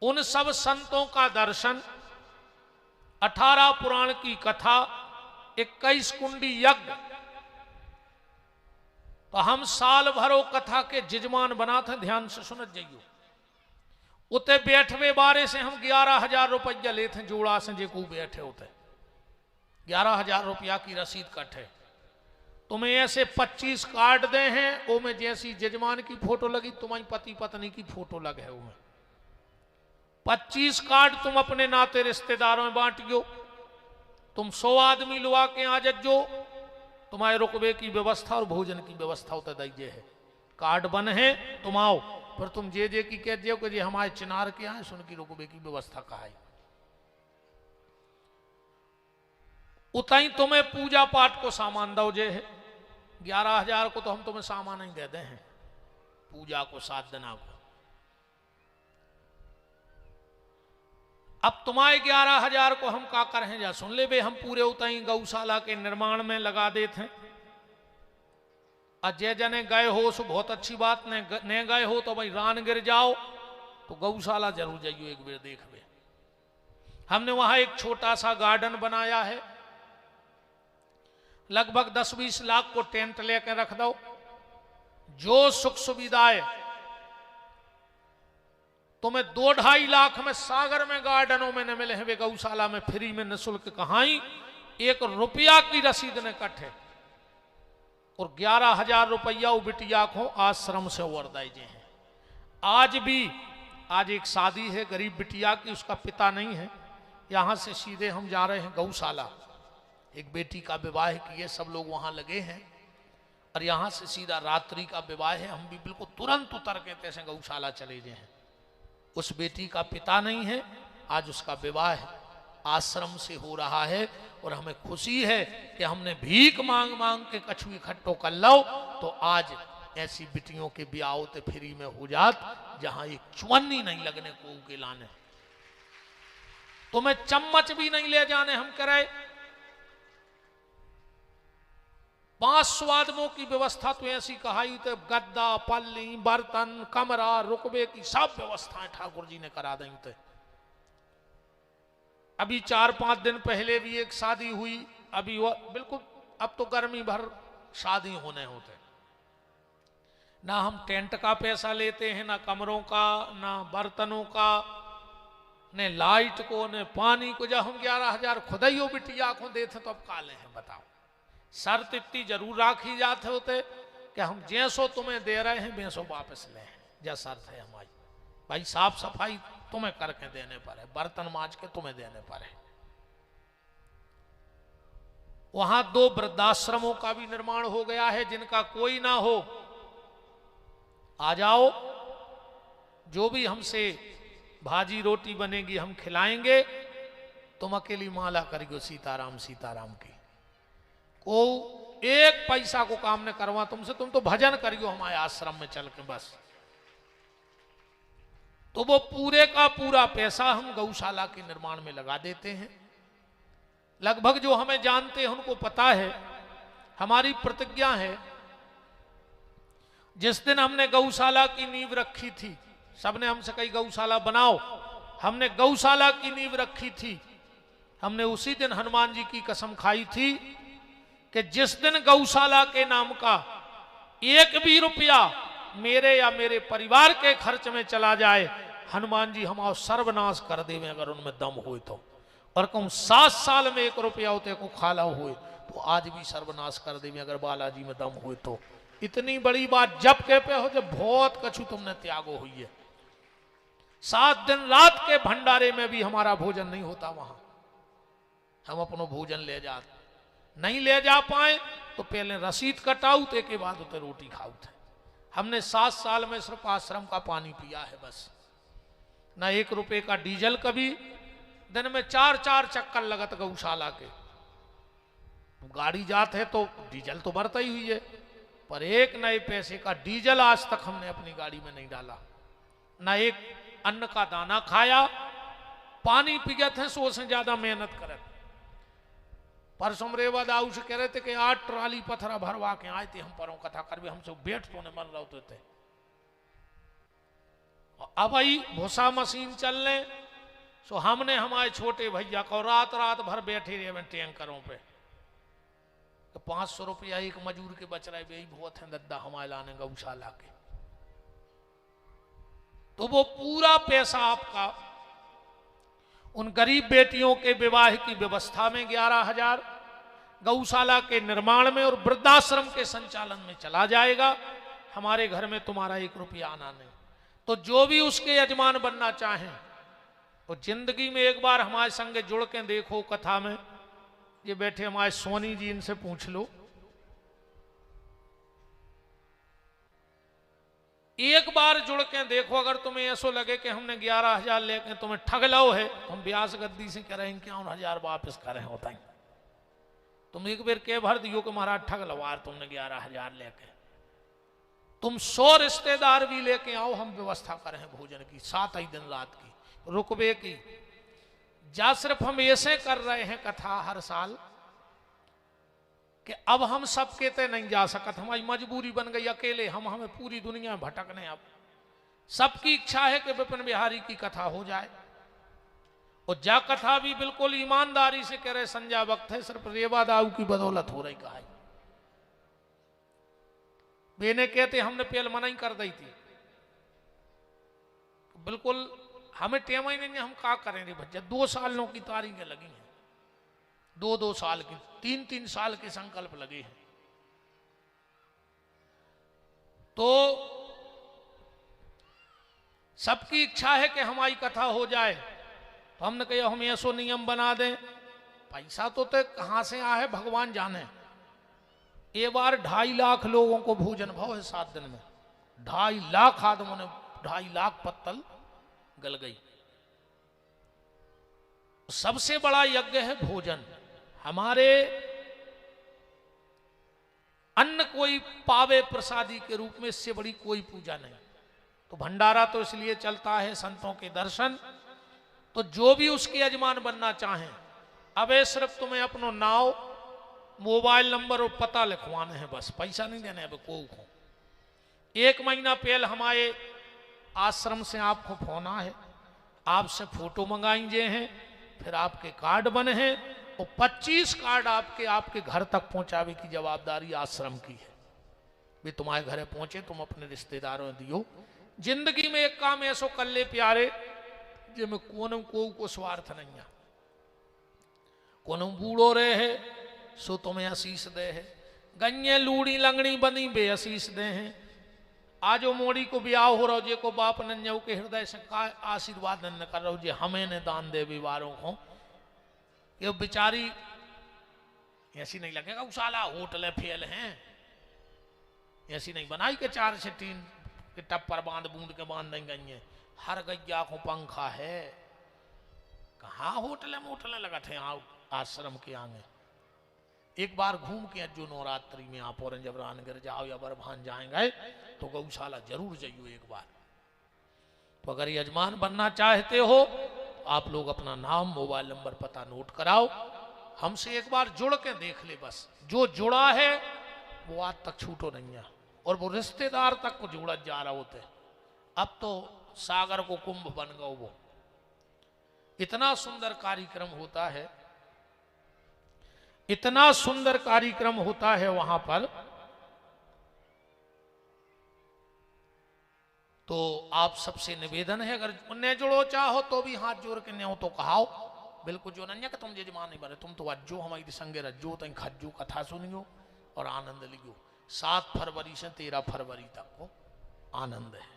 A: उन सब संतों का दर्शन, 18 पुराण की कथा, 21 कुंडी यज्ञ। तो हम साल भरो कथा के जजमान बना थे, ध्यान से सुनत जाइयो। उते बैठवे बारे से हम 11,000 रुपया लेते जोड़ा से जे को बैठे होते, 11,000 रुपया की रसीद कटे। तुम्हें ऐसे 25 कार्ड दे हैं, वो में जैसी जजमान की फोटो लगी तुम्हारी पति पत्नी की फोटो लगे है। 25 कार्ड तुम अपने नाते रिश्तेदारों में बांटियो। तुम 100 आदमी लुआ के आ जजो, तुम्हारे रुकबे की व्यवस्था और भोजन की व्यवस्था होता दीजिए है। कार्ड बन है, तुम आओ, पर तुम जे की कह दियो कि जी हमारे चिनार के आए, सुन की रुकबे की व्यवस्था कहा है। उतई तुम्हें पूजा पाठ को सामान दो जे है। 11,000 को तो हम तुम्हें सामान ही दे दे हैं, पूजा को 7 दिना को। अब तुम्हारे 11,000 को हम का करें, जा सुन ले बे। हम पूरे उतई गौशाला के निर्माण में लगा देते हैं। अजय जने गए हो सो बहुत अच्छी बात, ने गए हो तो भाई रान गिर जाओ तो गौशाला जरूर जाइयो, एक बार देख बे। हमने वहां एक छोटा सा गार्डन बनाया है, लगभग 10-20 लाख को टेंट लेकर रख दो। जो सुख सुविधाएं तुम्हें 2-2.5 लाख में सागर में गार्डनों में न मिले हैं, वे गौशाला में फ्री में निःशुल्क कहाई 1 रुपया की रसीद ने कटे। और 11,000 रुपया बिटिया को आश्रम से वर्दाई जे हैं। आज भी, आज एक शादी है गरीब बिटिया की, उसका पिता नहीं है। यहां से सीधे हम जा रहे हैं गौशाला, एक बेटी का विवाह किए, सब लोग वहां लगे हैं, और यहां से सीधा रात्रि का विवाह है। हम भी बिल्कुल तुरंत उतर के तैसे गौशाला चले गए हैं। उस बेटी का पिता नहीं है, आज उसका विवाह आश्रम से हो रहा है, और हमें खुशी है कि हमने भीख मांग मांग के कछु इकट्ठो कर लो, तो आज ऐसी बिटियों के ब्याह होते फ्री में हो जात, जहां एक चुन्नी नहीं लगने को के लाने, तुम्हें चम्मच भी नहीं ले जाने हम करे। 500 आदमों की व्यवस्था तो ऐसी कहाई, तो गद्दा, पल्ली, बर्तन, कमरा, रुकबे की सब व्यवस्थाएं ठाकुर जी ने करा दी थे। अभी 4-5 दिन पहले भी एक शादी हुई, अभी बिल्कुल, अब तो गर्मी भर शादी होने होते। ना हम टेंट का पैसा लेते हैं, ना कमरों का, ना बर्तनों का, ने लाइट को, ने पानी को। जब हम 11,000 खुदाइयो बिटिया को देते तो अब काले हैं, बताओ। शर्त इतनी जरूर राखी जाते होते कि हम जैसो तुम्हें दे रहे हैं वैसो वापस ले, जै शर्त है हमारी। भाई साफ सफाई तुम्हें करके देने पर है, बर्तन मांज के तुम्हें देने पर है। वहां 2 वृद्धाश्रमों का भी निर्माण हो गया है, जिनका कोई ना हो आ जाओ, जो भी हमसे भाजी रोटी बनेगी हम खिलाएंगे, तुम अकेली माला करियो सीताराम सीताराम की। को 1 पैसा को काम न करवा तुमसे, तुम तो भजन करियो हमारे आश्रम में चल के बस। तो वो पूरे का पूरा पैसा हम गौशाला के निर्माण में लगा देते हैं। लगभग जो हमें जानते हैं उनको पता है, हमारी प्रतिज्ञा है, जिस दिन हमने गौशाला की नींव रखी थी, सबने हमसे कही गौशाला बनाओ, हमने गौशाला की नींव रखी थी। हमने उसी दिन हनुमान जी की कसम खाई थी कि जिस दिन गौशाला के नाम का 1 भी रुपया मेरे या मेरे परिवार के खर्च में चला जाए, हनुमान जी हमारा सर्वनाश कर देवे अगर उनमें दम हो तो। और कहूं 7 साल में 1 रुपया होते को खाला हुए तो आज भी सर्वनाश कर देवे अगर बालाजी में दम हुए तो। इतनी बड़ी बात जब कह पे हो, जब बहुत कछु तुमने त्यागो हुई है। 7 दिन रात के भंडारे में भी हमारा भोजन नहीं होता, वहां हम अपनो भोजन ले जाते, नहीं ले जा पाए तो पहले रसीद कटाऊ ते के बाद उते रोटी खाऊ थे। हमने 7 साल में सिर्फ आश्रम का पानी पिया है बस, ना 1 रुपए का डीजल। कभी दिन में 4-4 चक्कर लगत गौशाला के, गाड़ी जाते है तो डीजल तो बढ़ता ही हुई है, पर 1 नए पैसे का डीजल आज तक हमने अपनी गाड़ी में नहीं डाला, ना एक अन्न का दाना खाया। पानी पिया थे सो से ज्यादा मेहनत करे। परसों रेवा दाऊ से कह रहे थे कि 8 ट्राली पत्थरा भरवा के आए थे हम परों कथा कर भी, हमसे बैठ तो मन रहे थे। अब आई भूसा मशीन चलने सो हमने हमारे छोटे भैया को रात रात भर बैठे रहे टैंकरों पे, तो 500 रुपया एक मजूर के बच रहे, यही बहुत है दद्दा हमारे लाने गौशाला के। तो वो पूरा पैसा आपका उन गरीब बेटियों के विवाह की व्यवस्था में 11,000, गौशाला के निर्माण में और वृद्धाश्रम के संचालन में चला जाएगा। हमारे घर में तुम्हारा 1 रुपया आना नहीं। तो जो भी उसके यजमान बनना चाहें वो जिंदगी में एक बार हमारे संग जुड़ के देखो। कथा में ये बैठे हमारे सोनी जी, इनसे पूछ लो, एक बार जुड़ के देखो। अगर तुम्हें ऐसा लगे कि हमने 11,000 लेके तुम्हें ठग लो है, तो हम ब्यास गद्दी से कह रहे हैं 51,000 वापस करें होता है। तुम एक बार कह भर दियो कि महाराज ठग लो यार तुमने 11,000 लेके। तुम 100 रिश्तेदार भी लेके आओ, हम व्यवस्था करें भोजन की 7 ही दिन रात की, रुकबे की। जा सिर्फ हम ऐसे कर रहे हैं कथा हर साल कि अब हम सबके ते नहीं जा सकत, हमारी मजबूरी बन गई अकेले हमें पूरी दुनिया में भटकने। अब सबकी इच्छा है कि विपिन बिहारी की कथा हो जाए, और जा कथा भी बिल्कुल ईमानदारी से कह रहे संजय वक्त है, सिर्फ रेवा दाऊ की बदौलत हो रही कहा। बेने कहते हमने पहले मना ही कर दी थी, बिल्कुल हमें टेम ही नहीं, हम क्या करें रे भज्जा। 2 सालों की तारीखें लगी हैं, 2-2 साल की, 3-3 साल के संकल्प लगे हैं। तो सबकी इच्छा है कि हमारी कथा हो जाए, तो हमने कहा हम ऐसो नियम बना दें। पैसा तो कहां से आए भगवान जाने। एक बार 2.5 लाख लोगों को भोजन भाव है 7 दिन में, 2.5 लाख आदमों ने 2.5 लाख पत्तल गल गई। सबसे बड़ा यज्ञ है भोजन। हमारे अन्न कोई पावे प्रसादी के रूप में, इससे बड़ी कोई पूजा नहीं। तो भंडारा तो इसलिए चलता है संतों के दर्शन। तो जो भी उसके यजमान बनना चाहें, अब सिर्फ तुम्हें अपनो नाव, मोबाइल नंबर और पता लिखवाने हैं बस, पैसा नहीं देने। अब को 1 महीना पहले हमारे आश्रम से आपको फोन है, आपसे फोटो मंगाएंगे हैं, फिर आपके कार्ड बने हैं, और 25 कार्ड आपके घर तक पहुंचावे की जवाबदारी आश्रम की है। भी तुम्हारे घर पहुंचे, तुम अपने रिश्तेदारों में दियो। जिंदगी में एक काम ऐसो कर ले प्यारे, जिसमें को स्वार्थ नहीं है। कोनो बूढ़ो रहे है सो तुम्हें आशीष दे है, गन्ये लूड़ी लंगड़ी बनी बे आशीष दे हैं। आजो मोड़ी को ब्याह हो रहो, जे को बाप नन्या के हृदय से का आशीर्वाद न कर रहो, जे हमें ने दान दे बीवारों को। ये बेचारी ऐसी नहीं लगेगा उसाला होटल फेल हैं, ऐसी नहीं बनाई के 4 से 3 के टप पर बांध बूंद के बांध देंगे। हर गैया को पंखा है, कहाँ होटल मोटल लगा थे आश्रम के आगे। एक बार घूम के जो नवरात्रि में आप और जब रानगर जाओ या बरभान जाएंगे तो गौशाला जरूर जाइयो एक बार। तो अगर यजमान बनना चाहते हो, आप लोग अपना नाम, मोबाइल नंबर, पता नोट कराओ, हमसे एक बार जुड़ के देख ले। बस जो जुड़ा है वो आज तक छूटो नहीं है, और वो रिश्तेदार तक को जुड़ा जा रहा होते। अब तो सागर को कुंभ बन गओ। वो इतना सुंदर कार्यक्रम होता है, इतना सुंदर कार्यक्रम होता है वहां पर। तो आप सबसे निवेदन है, अगर उन्हें जुड़ो चाहो तो भी हाथ जोड़ के न्यो तो कहाओ। बिल्कुल जो नहीं है कि तुम यजमान नहीं बने, तुम तो अज्जो हमारी संगे रज्जो, तई खज्जो, कथा सुनियो और आनंद लियो। 7 फरवरी से 13 फरवरी तक को आनंद है।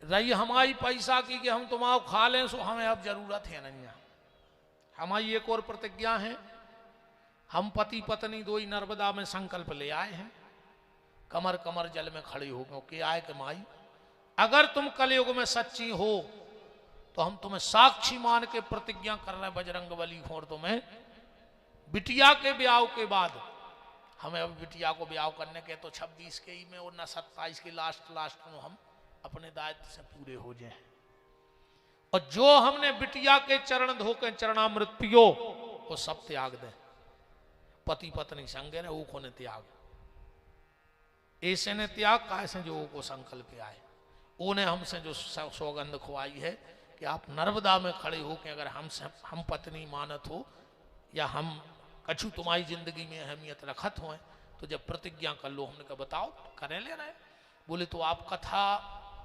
A: रही हमारी पैसा की कि हम तुम्हारा खा लें, सो हमें अब जरूरत है नहीं। हमारी एक और प्रतिज्ञा है हम पति पत्नी दो ही नर्मदा में संकल्प ले आए हैं, कमर कमर जल में खड़े हो गए कि आए कि माई अगर तुम कलयुग में सच्ची हो तो हम तुम्हें साक्षी मान के प्रतिज्ञा कर रहे हैं बजरंगबली और तुम्हें बिटिया के ब्याह के बाद, हमें अब बिटिया को ब्याह करने के तो 26 के ही में और ना 27 के लास्ट में हम अपने दायित्व से पूरे हो जाएं। और जो हमने बिटिया के चरण धोके चरणामृत पियो वो सब त्याग दें, पति पत्नी संगे ने ऊको ने त्याग, ऐसे ने त्याग का से जो को संकल्प आए उन्हें हमसे जो सौगंध खुआई है कि आप नर्मदा में खड़े हो के अगर हम पत्नी मानत हो या हम कछु तुम्हारी जिंदगी में अहमियत रखत हो तो जब प्रतिज्ञा कर लो। हमने कहा बताओ करें ले रहे, बोले तो आप कथा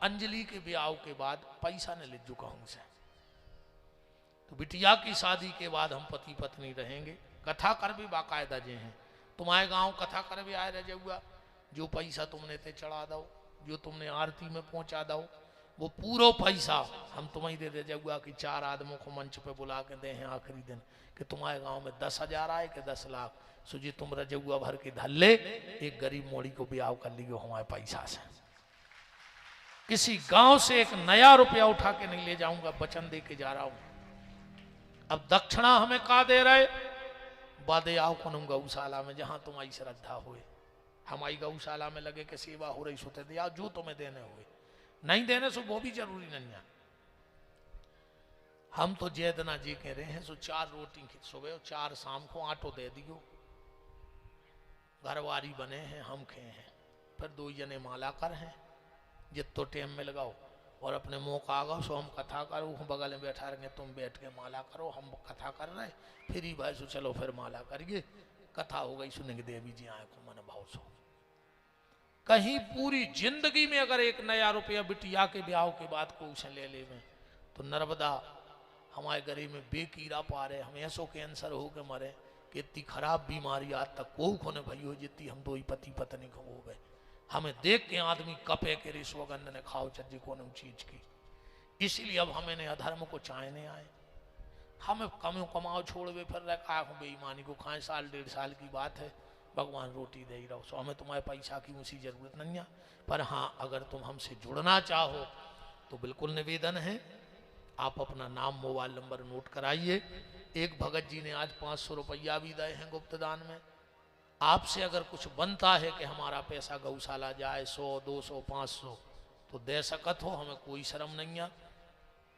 A: अंजलि के ब्याह के बाद पैसा ने ले चुका हमसे, तो बिटिया की शादी के बाद हम पति पत्नी रहेंगे। कथा कर भी बाकायदा जे हैं, तुम्हारे गांव कथा कर भी आए रह जाऊगा, जो पैसा तुमने ते चढ़ा दो, जो तुमने आरती में पहुंचा दो, वो पूरा पैसा हम तुम्हें दे दे जाऊगा कि 4 आदमों को मंच पे बुला के दे हैं आखिरी दिन कि तुम्हारे गांव में 10,000 आए कि 10 लाख, सुजी तुम रजुआ भर के धल्ले एक गरीब मोड़ी को ब्याह कर लियो हमारे पैसा से। किसी गांव से एक नया रुपया उठा के नहीं ले जाऊंगा, वचन दे के जा रहा हूं। अब दक्षिणा हमें कहा दे रहे, बादे आओ कुनुम गौशाला में जहां तुम्हारी श्रद्धा हुए, हमारी गौशाला में लगे कि सेवा हो रही सोते दिया जो तुम्हें देने हुए, नहीं देने सो वो भी जरूरी नहीं है। हम तो जैदना जी कह रहे हैं सो 4 रोटी सुबह और 4 शाम को आटो दे दियो, घरवारी बने हैं हम खे हैं, फिर 2 जने माला कर हैं जित तो टेम में लगाओ और अपने मुंह का आगा सो हम कथा करो, बगल में बैठा रहेंगे तुम बैठ के माला करो, हम कथा कर रहे फिर ही भाई सो चलो फिर माला करिए, कथा हो गई सुनेंगे देवी जी आए को मन भाव सो। कहीं पूरी जिंदगी में अगर एक नया रुपया बिटिया के ब्याह के बाद को उसे ले ले में तो नर्मदा हमारे गरीब में बेकीरा पा रहे, हम ऐसो कैंसर हो के मरे कि इतनी खराब बीमारी आज तक को खोने भई हो जितनी हम 2 ही पति पत्नी को हो गए। हमें देख के आदमी कपे के रिश्वगंध ने खाओ चज्जी को चीज की, इसीलिए अब हमें ने अधर्म को चाहने आए, हमें कम कमाओ छोड़वे फिर रखा बेईमानी को खाएं, 1.5 साल की बात है, भगवान रोटी दे ही रहो, सो हमें तुम्हारे पैसा की उसी जरूरत नहीं है। पर हाँ अगर तुम हमसे जुड़ना चाहो तो बिल्कुल निवेदन है, आप अपना नाम मोबाइल नंबर नोट कराइए। एक भगत जी ने आज 500 रुपया भी दिए हैं गुप्त दान में। आपसे अगर कुछ बनता है कि हमारा पैसा गौशाला जाए 100 200 500 तो दे सकत हो, हमें कोई शर्म नहीं है।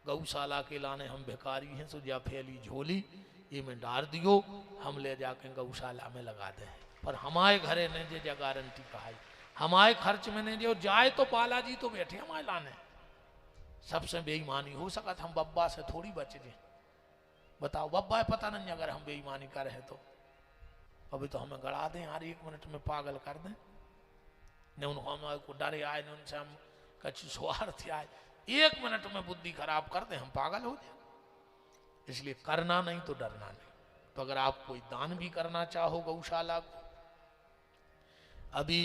A: गौशाला के लाने हम भिखारी हैं, सो जा फैली झोली ये में डाल दियो, हम ले जाके गौशाला में लगा दें। पर हमारे घरे ने जे गारंटी कहा हमारे खर्च में नहीं जो जाए तो बालाजी तो बैठे हमारे लाने, सबसे बेईमानी हो सकत हम बब्बा से थोड़ी बच जाए। बताओ बब्बा पता नहीं अगर हम बेईमानी कर रहे तो अभी तो हमें गड़ा दें यार, 1 मिनट में पागल कर दें, न उन्होंने को डरे आए न उनसे हम कछु स्वार्थ आए, 1 मिनट में बुद्धि खराब कर दें हम पागल हो जाए। इसलिए करना नहीं तो डरना नहीं। तो अगर आप कोई दान भी करना चाहो गौशाला को, अभी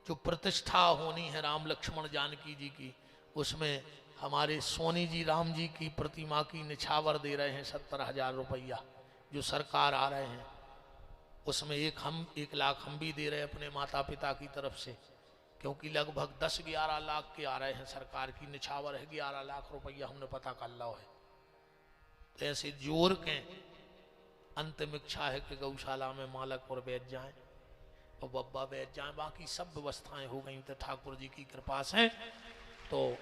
A: जो प्रतिष्ठा होनी है राम लक्ष्मण जानकी जी की, उसमें हमारे सोनी जी राम जी की प्रतिमा की निछावर दे रहे हैं 70,000 रुपया जो सरकार आ रहे हैं, उसमें 1 लाख हम भी दे रहे हैं अपने माता पिता की तरफ से, क्योंकि लगभग 10-11 लाख के आ रहे हैं सरकार की निछावर है, 11 लाख रुपया हमने पता कर लो है। तो ऐसे जोर के अंतिम इच्छा है कि गौशाला में मालकपुर बैठ जाएं और बब्बा बैठ जाएं, बाकी सब व्यवस्थाएं हो गई तो ठाकुर जी की कृपा से। तो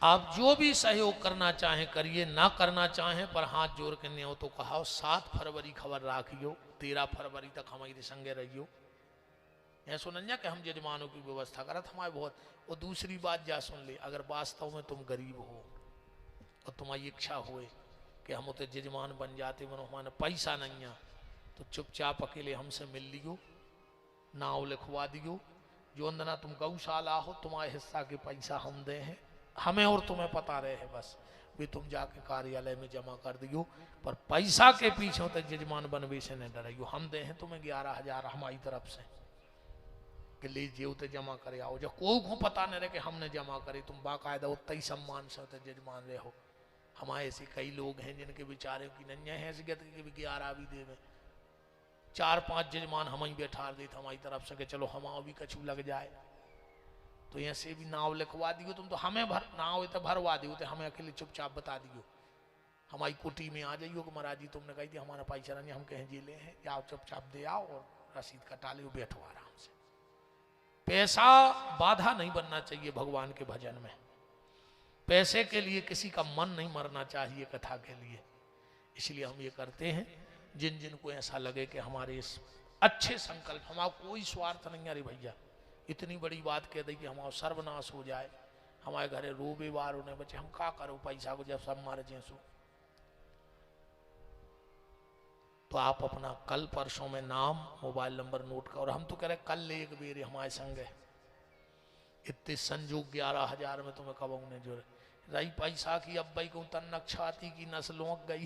A: आप जो भी सहयोग करना चाहें करिए, ना करना चाहें पर हाथ जोड़ के नहीं हो तो कहा 7 फरवरी खबर राखियो, 13 फरवरी तक हमारे संगे रहियो। ऐसा नहीं कि हम जजमानों की व्यवस्था करत हमारे बहुत। और दूसरी बात जा सुन ले, अगर वास्तव में तुम गरीब हो और तुम्हारी इच्छा हुए कि हम उते जजमान बन जाते, मनो हमारे पैसा नहीं है तो चुपचाप अकेले हमसे मिल लियो, नाव लिखवा दियो, जो अंदना तुम गौशाला हो तुम्हारे हिस्सा के पैसा हम दे हैं, हमें और तुम्हें पता रहे है बस भी तुम जाके कार्यालय में जमा कर दियो, पर पैसा के पीछे होते जजमान बनवे से नहीं डराइयो। हम दे हैं तुम्हें 11,000 हमारी तरफ से कि लीजिए उते जमा करे आओ, जब कोई को पता नहीं रहे कि हमने जमा करे, तुम बाकायदा उतना ही सम्मान से होते जजमान रहे हो। हमारे ऐसे कई लोग हैं जिनके बेचारे की नन्या हैसियत के भी 11 भी देवे, 4-5 जजमान हम ही बैठा देते हमारी तरफ से कि चलो हम भी कछू लग जाए, तो ऐसे भी नाव लिखवा दियो तुम, तो हमें भर नाव तो भरवा दियो, तो हमें अकेले चुपचाप बता दियो, हमारी कुटी में आ जाइयो कि महाराज जी तुमने कही थी हमारा पैसा नहीं, हम कहें जेले हैं, जाओ चुपचाप दे आओ और रसीद कटा लो, बैठो आराम से। पैसा बाधा नहीं बनना चाहिए भगवान के भजन में, पैसे के लिए किसी का मन नहीं मरना चाहिए कथा के लिए, इसलिए हम ये करते हैं। जिन जिन को ऐसा लगे कि हमारे इस अच्छे संकल्प, हमारा कोई स्वार्थ नहीं, अरे भैया इतनी बड़ी बात कह दी कि हमारा सर्वनाश हो जाए, हमारे घरे रोबे वार होने बचे, हम क्या करो पैसा को जब सब मारे जैसो। तो आप अपना कल परसों में नाम मोबाइल नंबर नोट करो, और हम तो कह रहे कल ले एक बेर हमारे संग है, इतने संजोग 11,000 में तुम्हें कब उन्हें जो रही पैसा की अब भाई को तन नक्षाती की नस्लों गई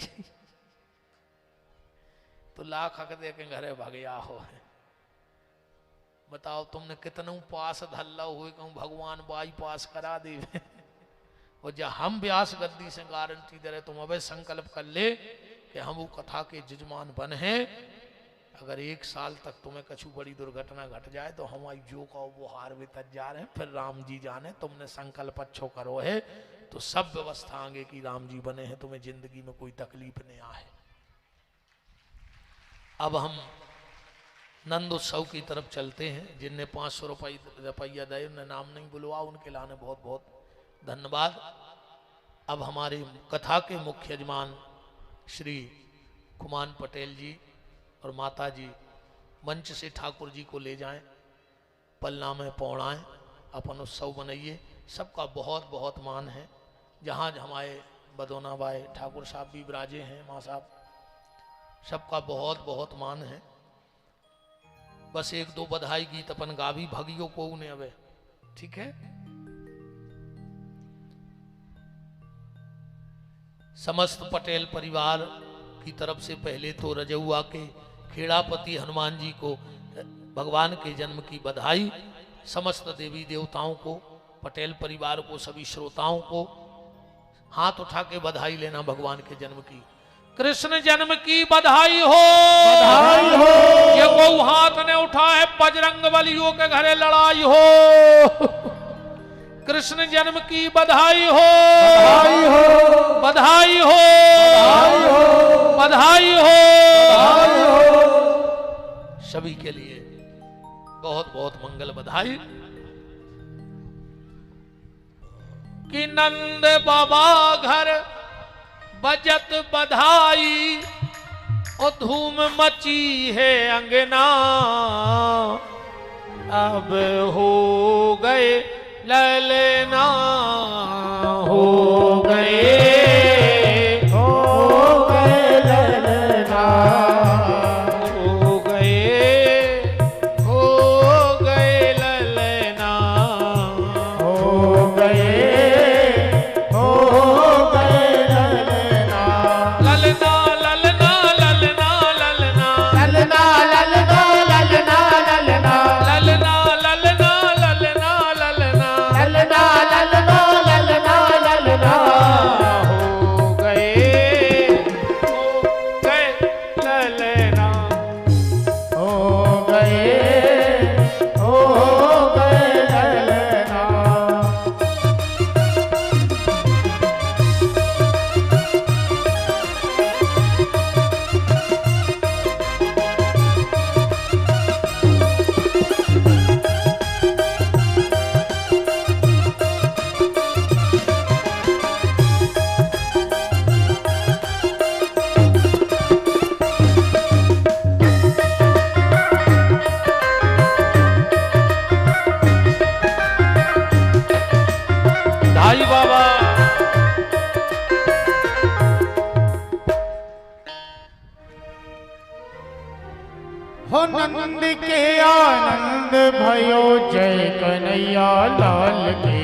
A: तो लाख हक दे के घरे भगया हो है। बताओ तुमने कितनों पास धल्ला हुए कहूँ भगवान बाई पास करा दे और जब हम व्यास गद्दी से गारंटी दे रहे, तुम अबे संकल्प कर ले कि हम वो कथा के जजमान बन हैं, अगर 1 साल तक तुम्हें कछु बड़ी दुर्घटना घट जाए तो हमारी जो का वो हार भी तक जा रहे हैं, फिर राम जी जाने तुमने संकल्प अच्छो करो है तो सब व्यवस्था आगे की राम जी बने हैं, तुम्हें जिंदगी में कोई तकलीफ नहीं आए। अब हम नंद उत्सव की तरफ चलते हैं। जिनने 500 रुपया दे उन्हें नाम नहीं बुलवा, उनके लाने बहुत बहुत धन्यवाद। अब हमारे कथा के मुख्य यजमान श्री कुमान पटेल जी और माता जी मंच से ठाकुर जी को ले जाएं, पलना में पौड़ाएं, अपन उत्सव बनाइए। सबका बहुत बहुत मान है। जहाँ हमारे बदोना बाई ठाकुर साहब भी विराजे हैं, माँ साहब, सबका बहुत बहुत मान है। बस 1-2 बधाई गीत अपन गावी भगियों को उन्हें अबे ठीक है। समस्त पटेल परिवार की तरफ से पहले तो रजौआ के खेड़ापति हनुमान जी को भगवान के जन्म की बधाई, समस्त देवी देवताओं को, पटेल परिवार को, सभी श्रोताओं को हाथ उठा के बधाई लेना भगवान के जन्म की। कृष्ण जन्म की बधाई हो, बधाई हो। ये को हाथ ने उठा है बजरंग बलियों के घरे लड़ाई हो। कृष्ण जन्म की बधाई हो, बधाई हो, बधाई हो, बधाई हो, बधाई हो। सभी के लिए बहुत बहुत मंगल बधाई। कि नंद बाबा घर बजत बधाई, और धूम मची है अंगना, अब हो गए ललना, हो गए ललना, हो गए ललना, हो गए
C: हो नंद के आनंद भयो जय कन्हैया लाल के।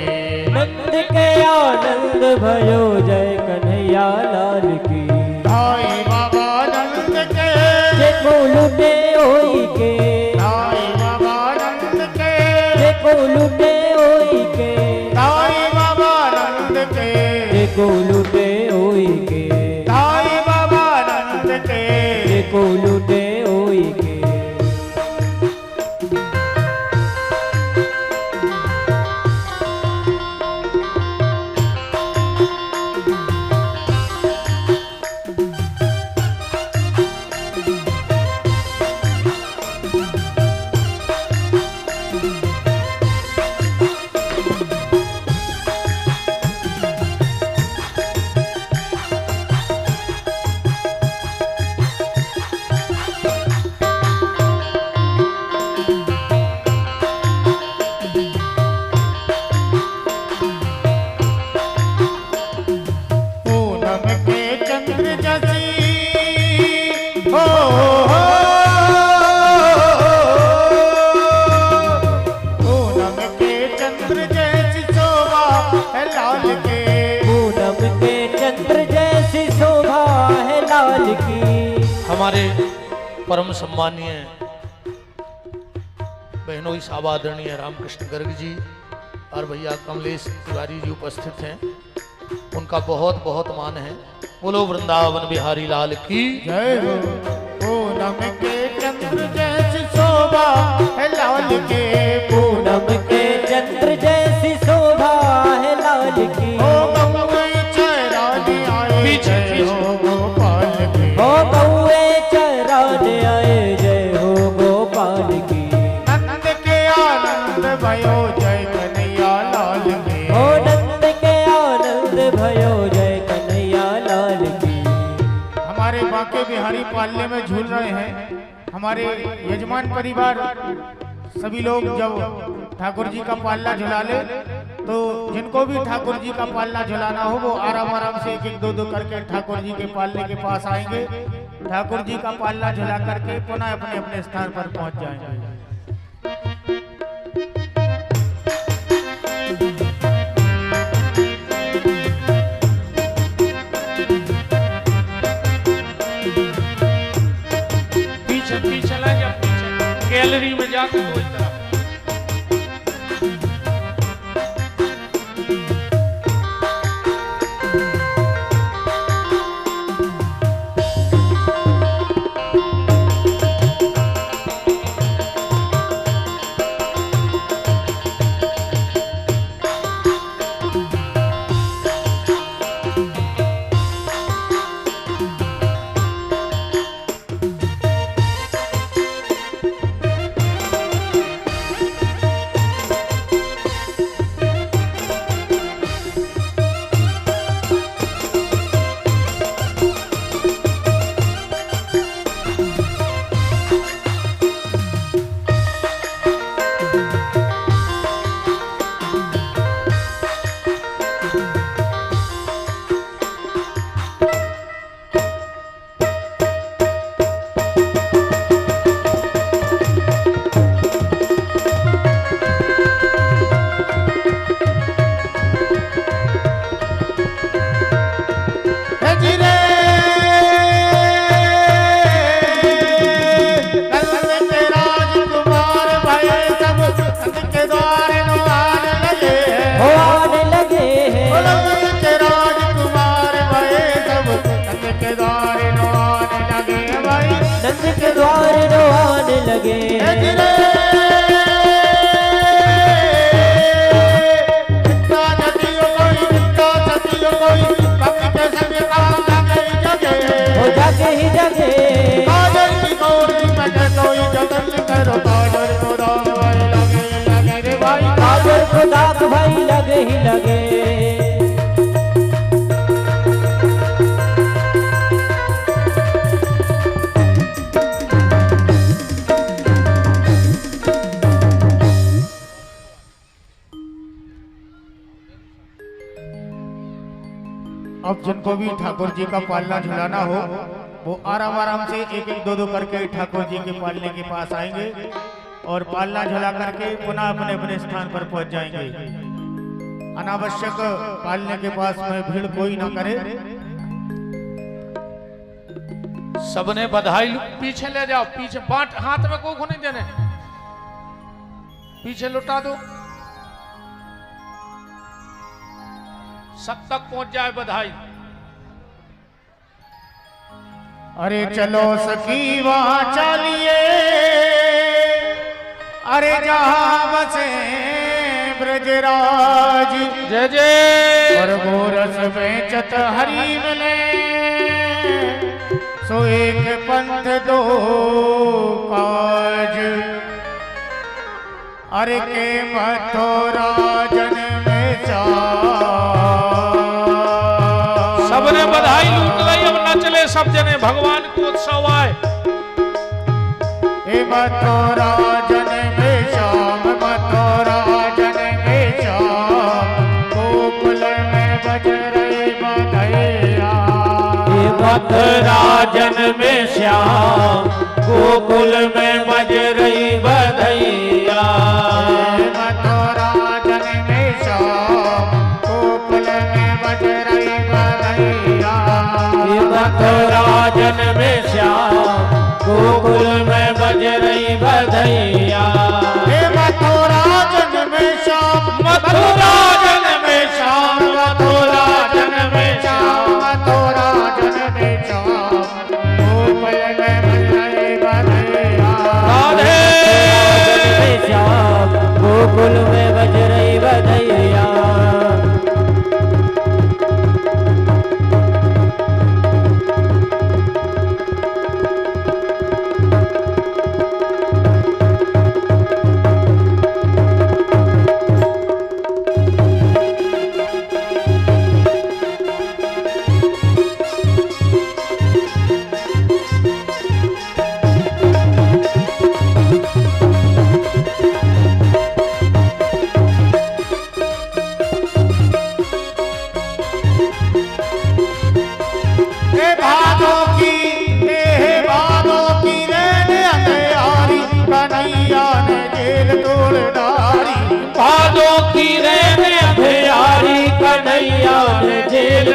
B: नंद के आनंद भयो जय कन्हैया लाल की।
C: धाई बाबा नंद के
B: देखो लुटे होई के।
C: धाई बाबा नंद के
B: देखो लुटे होई के।
C: धाई बाबा नंद के
B: देखो लुटे होई लूटे ओई के।
C: पूनम के चंद्र जैसी हो पूनम के चंद्र जैसी शोभा है लाल के।
B: पूनम के चंद्र जैसी शोभा है लाल की।
A: हमारे परम सम्मानीय बहनों इस आदरणीय रामकृष्ण गर्ग जी और भैया कमलेश तिवारी जी उपस्थित हैं, उनका बहुत बहुत मान है। बोलो वृंदावन बिहारी लाल की
C: जय हो। पूनम के चंद्र जैसी शोभा है लाल के।
B: पूनम के चंद्र जैसी शोभा है लाल की।
C: ओ गंगे चराने आए
A: पीछे,
C: जय हो गोपाल के।
B: ओ कौए चराने आए जय हो गोपाल की।
C: नंद के आनंद भयो जय कन्हैया लाल के।
B: ओ नंद के आनंद भयो जय कन्हैया लाल की।
C: हमारे बांके बिहारी पालने में झूल रहे हैं हमारे यजमान परिवार सभी लोग। जब ठाकुर जी का पालना झुला ले तो जिनको भी ठाकुर जी का पालना झुलाना हो वो आराम आराम से एक एक दो दो करके ठाकुर जी के पालने के पास आएंगे। ठाकुर जी का पालना झुला करके पुनः अपने अपने स्थान पर पहुंच जाएंगे।
A: पीछे पीछे लग जा, पीछे गैलरी में जाकर कोई तरफ।
B: भाई लगे ही लगे।
C: अब जिनको भी ठाकुर जी का पालना झुलाना हो वो आराम आराम से एक एक दो दो करके ठाकुर जी के पालने के पास आएंगे और पालना झुला करके पुनः अपने अपने स्थान पर पहुंच जाएंगे। अनावश्यक पालने के पास में भीड़ कोई ना करे।
A: सबने बधाई पीछे ले जाओ, पीछे बांट, हाथ में को नहीं देने, पीछे लुटा दो, सब तक पहुंच जाए बधाई।
C: अरे चलो सखी वहाँ चलिए, अरे जहाँ बसे ब्रजराज।
A: जय जय।
C: और वो रस बेचत हरि मिले, सो एक पंथ दो काज। अरे के मथुरा जन्म
A: सबने बधाई लूट ली, अब न चले सब जने, भगवान को उत्सव आए।
C: हे मथुरा जन्म श्याम, मथुरा जन्म श्याम, गोकुल में बज रही बधैया।
B: हे मथुरा जन्म श्याम, गोकुल में बज रही बधैया।
C: मथुरा जन्म श्याम, गोकुल में बज रही बधैया।
B: मथुरा जन्म श्याम, गोकुल में बज रही बधैया।
C: हे मथुरा जन्म श्याम,
A: मथुरा जन्म
C: श्याम, मथुरा जन्म श्याम, मथुरा जन्म श्याम, गोकुल में बज रही बधैया।
A: राधे
B: श्याम, गोकुल में बज रही बधैया।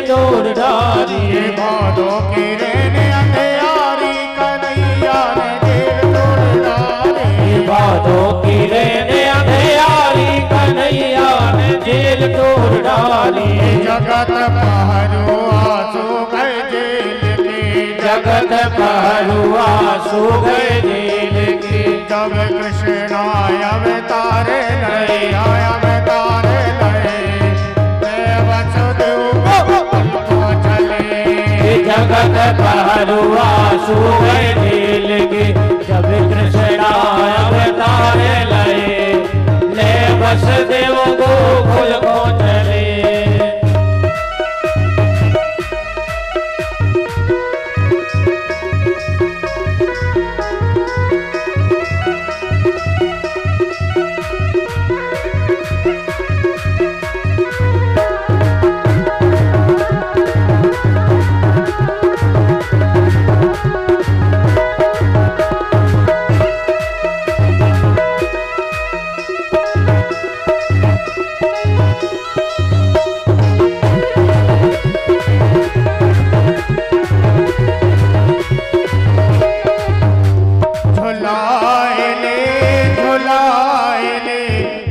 B: तोड़ डारी।
C: भादों की रेने अंधियारी, कन्हैया ने जेल तोड़ डारी।
B: भादों की रेने अंधियारी, कन्हैया ने जेल तोड़ डाली।
C: जगत पहरुआ सो गए जेल के,
B: जगत पहरुआ सो गए जेल के।
C: जब कृष्ण आया अवतारे लए, आया अवतारे लए,
B: जगत पहरुआ सो गए जेल के। जब कृष्ण अवतार लए, ले वसुदेव गोकुल को चले।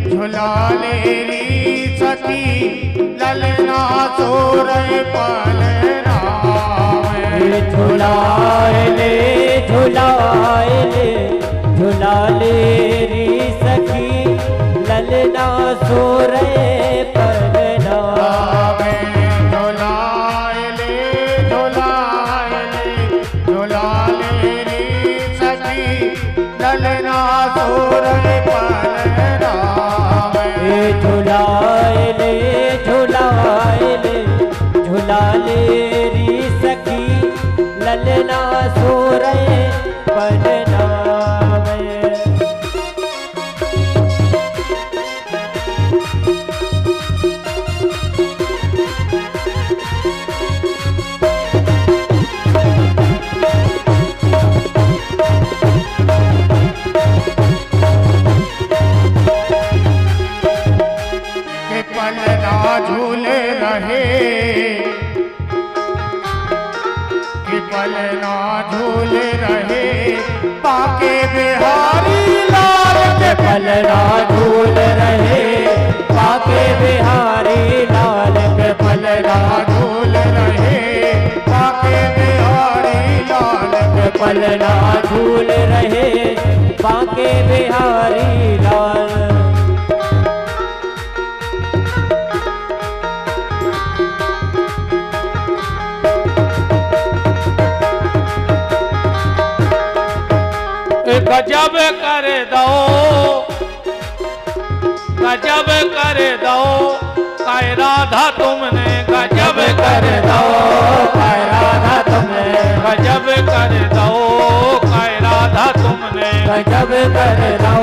B: झुलाले री सखी, ललना सो रहे पलना।
C: झुलाले री सखी, ललना सो रहे पलना।
B: झुलाले झुलाले री सखी, ललना सो रहे पलना।
C: झूले रहे कि पलना झूले रहे, पाके बिहारी लाल के
B: पलना झूल रहे, पाके बिहारी लाल के
C: पलना झूल रहे, पाके बिहारी लाल
B: झूलना झूल रहे बांके बिहारी लाल।
A: गजब कर दो, गजब कर दो काय राधा तुमने, गजब कर दो
B: काय राधा तुमने,
A: गजब कर दो काय राधा तुमने,
B: गजब कर दो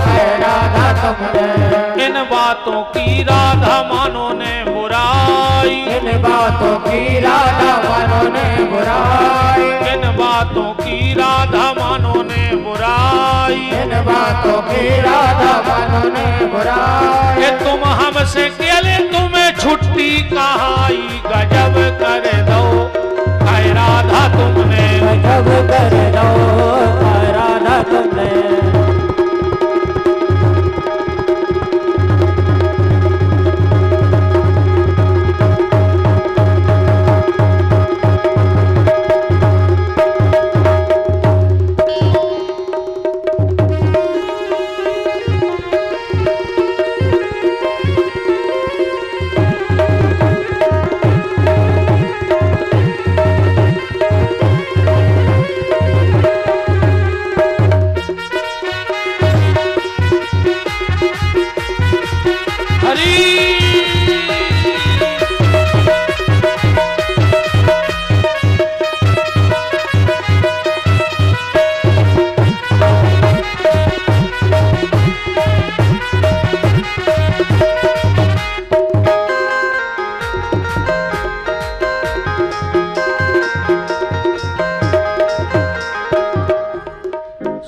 B: काय राधा तुमने।
A: इन बातों की राधा मानो ने बुराई,
B: इन बातों की राधा मानो ने बुराई,
A: इन बातों की राधा मानो ने बुराई,
B: इन बातों की राधा मानो ने बुराई।
A: ये तुम हमसे केले तुम्हें छुट्टी कहाई, गजब कर दो काय राधा तुमने,
B: गजब कर दो काय राधा तुमने।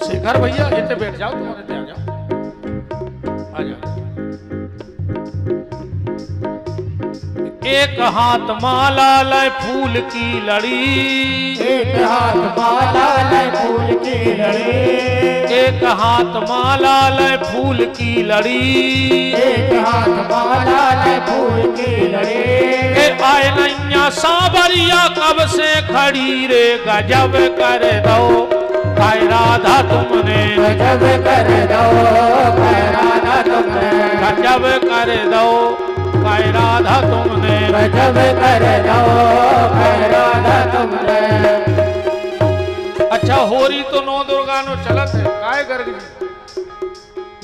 A: शेखर भैया इतने बैठ जाओ, तुम्हारे पे आ जाओ, आ जाओ। एक हाथ माला लय फूल की लड़ी,
B: एक हाथ माला लय फूल की लड़ी,
A: एक हाथ माला लय फूल की लड़ी,
B: एक हाथ माला लय फूल की लड़ी।
A: ए आए नैया सावरिया कब से खड़ी रे, गजब कर दो काय राधा तुमने,
B: गजब कर दो काय राधा तुमने,
A: गजब कर दो काय राधा तुमने,
B: गजब कर दो काय राधा तुमने।
A: अच्छा होरी तो नौ दुर्गा नो चलत है काय गर्ग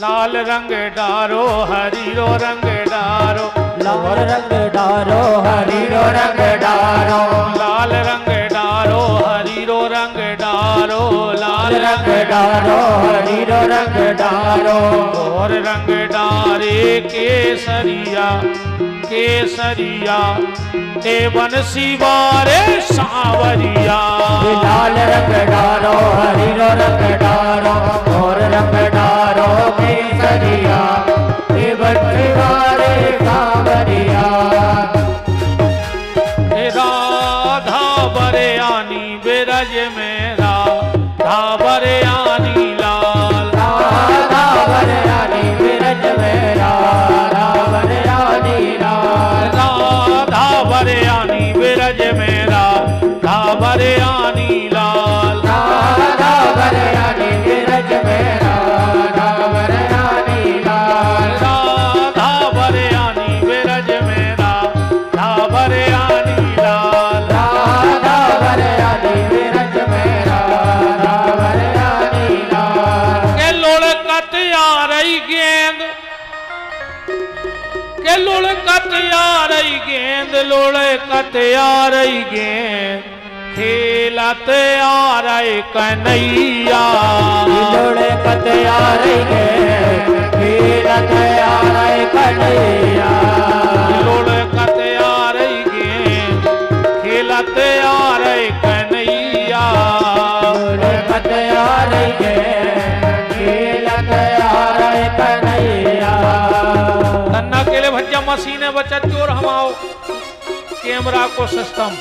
A: लाल रंग डारो हरीरो रंग डारो,
B: लाल रंग डारो हरीरो रंग डारो,
A: लाल रंग डारो हरीरो रंग डारो, लाल
B: रंग डारो हरीरो रंग डारो।
A: और रंग डारे केसरिया केसरिया एवन शिवारे सावरिया,
B: लाल रंग डारो हरीरो रंग डारो, और रंग डारो केसरिया एवन शिवारे सावरिया।
A: राधा बरयानी बिरज में राधा बरयानी लाल,
B: राधा बरयानी बिरज में राधा बरयानी लाल,
A: राधा बरयानी बिरज में राधा बरयानी लाल,
B: राधा बरयानी बिरज में राधा बरयानी लाल,
A: राधा बरयानी बिरज में राधा बरयानी लाल,
B: राधा बरयानी बिरज में राधा बरयानी लाल।
A: के लुढ़कत आ रही गेंद, के लुढ़कत आ रही गेंद, लुढ़कत आ रही गेंद, खेलत आ रहे कन्हैया,
B: लुढ़कत आ रही गेंद, खेलत आ रहे कन्हैया,
A: लुढ़कत आ रही गेंद, खेलत आ रहे कन्हैया,
B: लुढ़कत आ रही गेंद, खेलत आ रहे कन्हैया।
A: तन्ना के लिए भज्जा मशीने बचत चोर हम आओ कैमरा को सिस्टम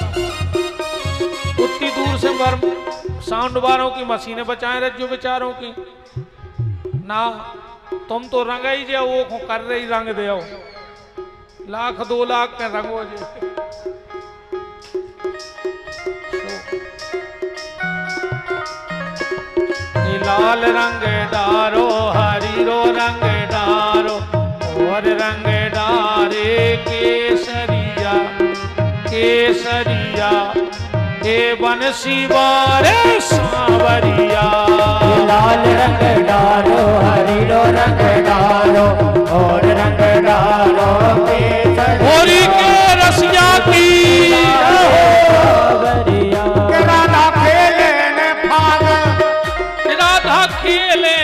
A: उतनी दूर से साउंड बारों की मशीनें बचाएं रज्जो बेचारों की ना, तुम तो रंग ही जे वो कर रही रंग दे लाख 2 लाख के रंगो जे लाल रंग डारो हरीरो रंग डारो और रंग डारे केसरिया केसरिया हे बंसी बारे सांवरिया।
B: लाल रंग डालो हरीरो रंग डालो और रंग डालो
A: होरी के रसिया की
B: सांवरिया।
C: राधा खेले ने फाग
A: राधा खेले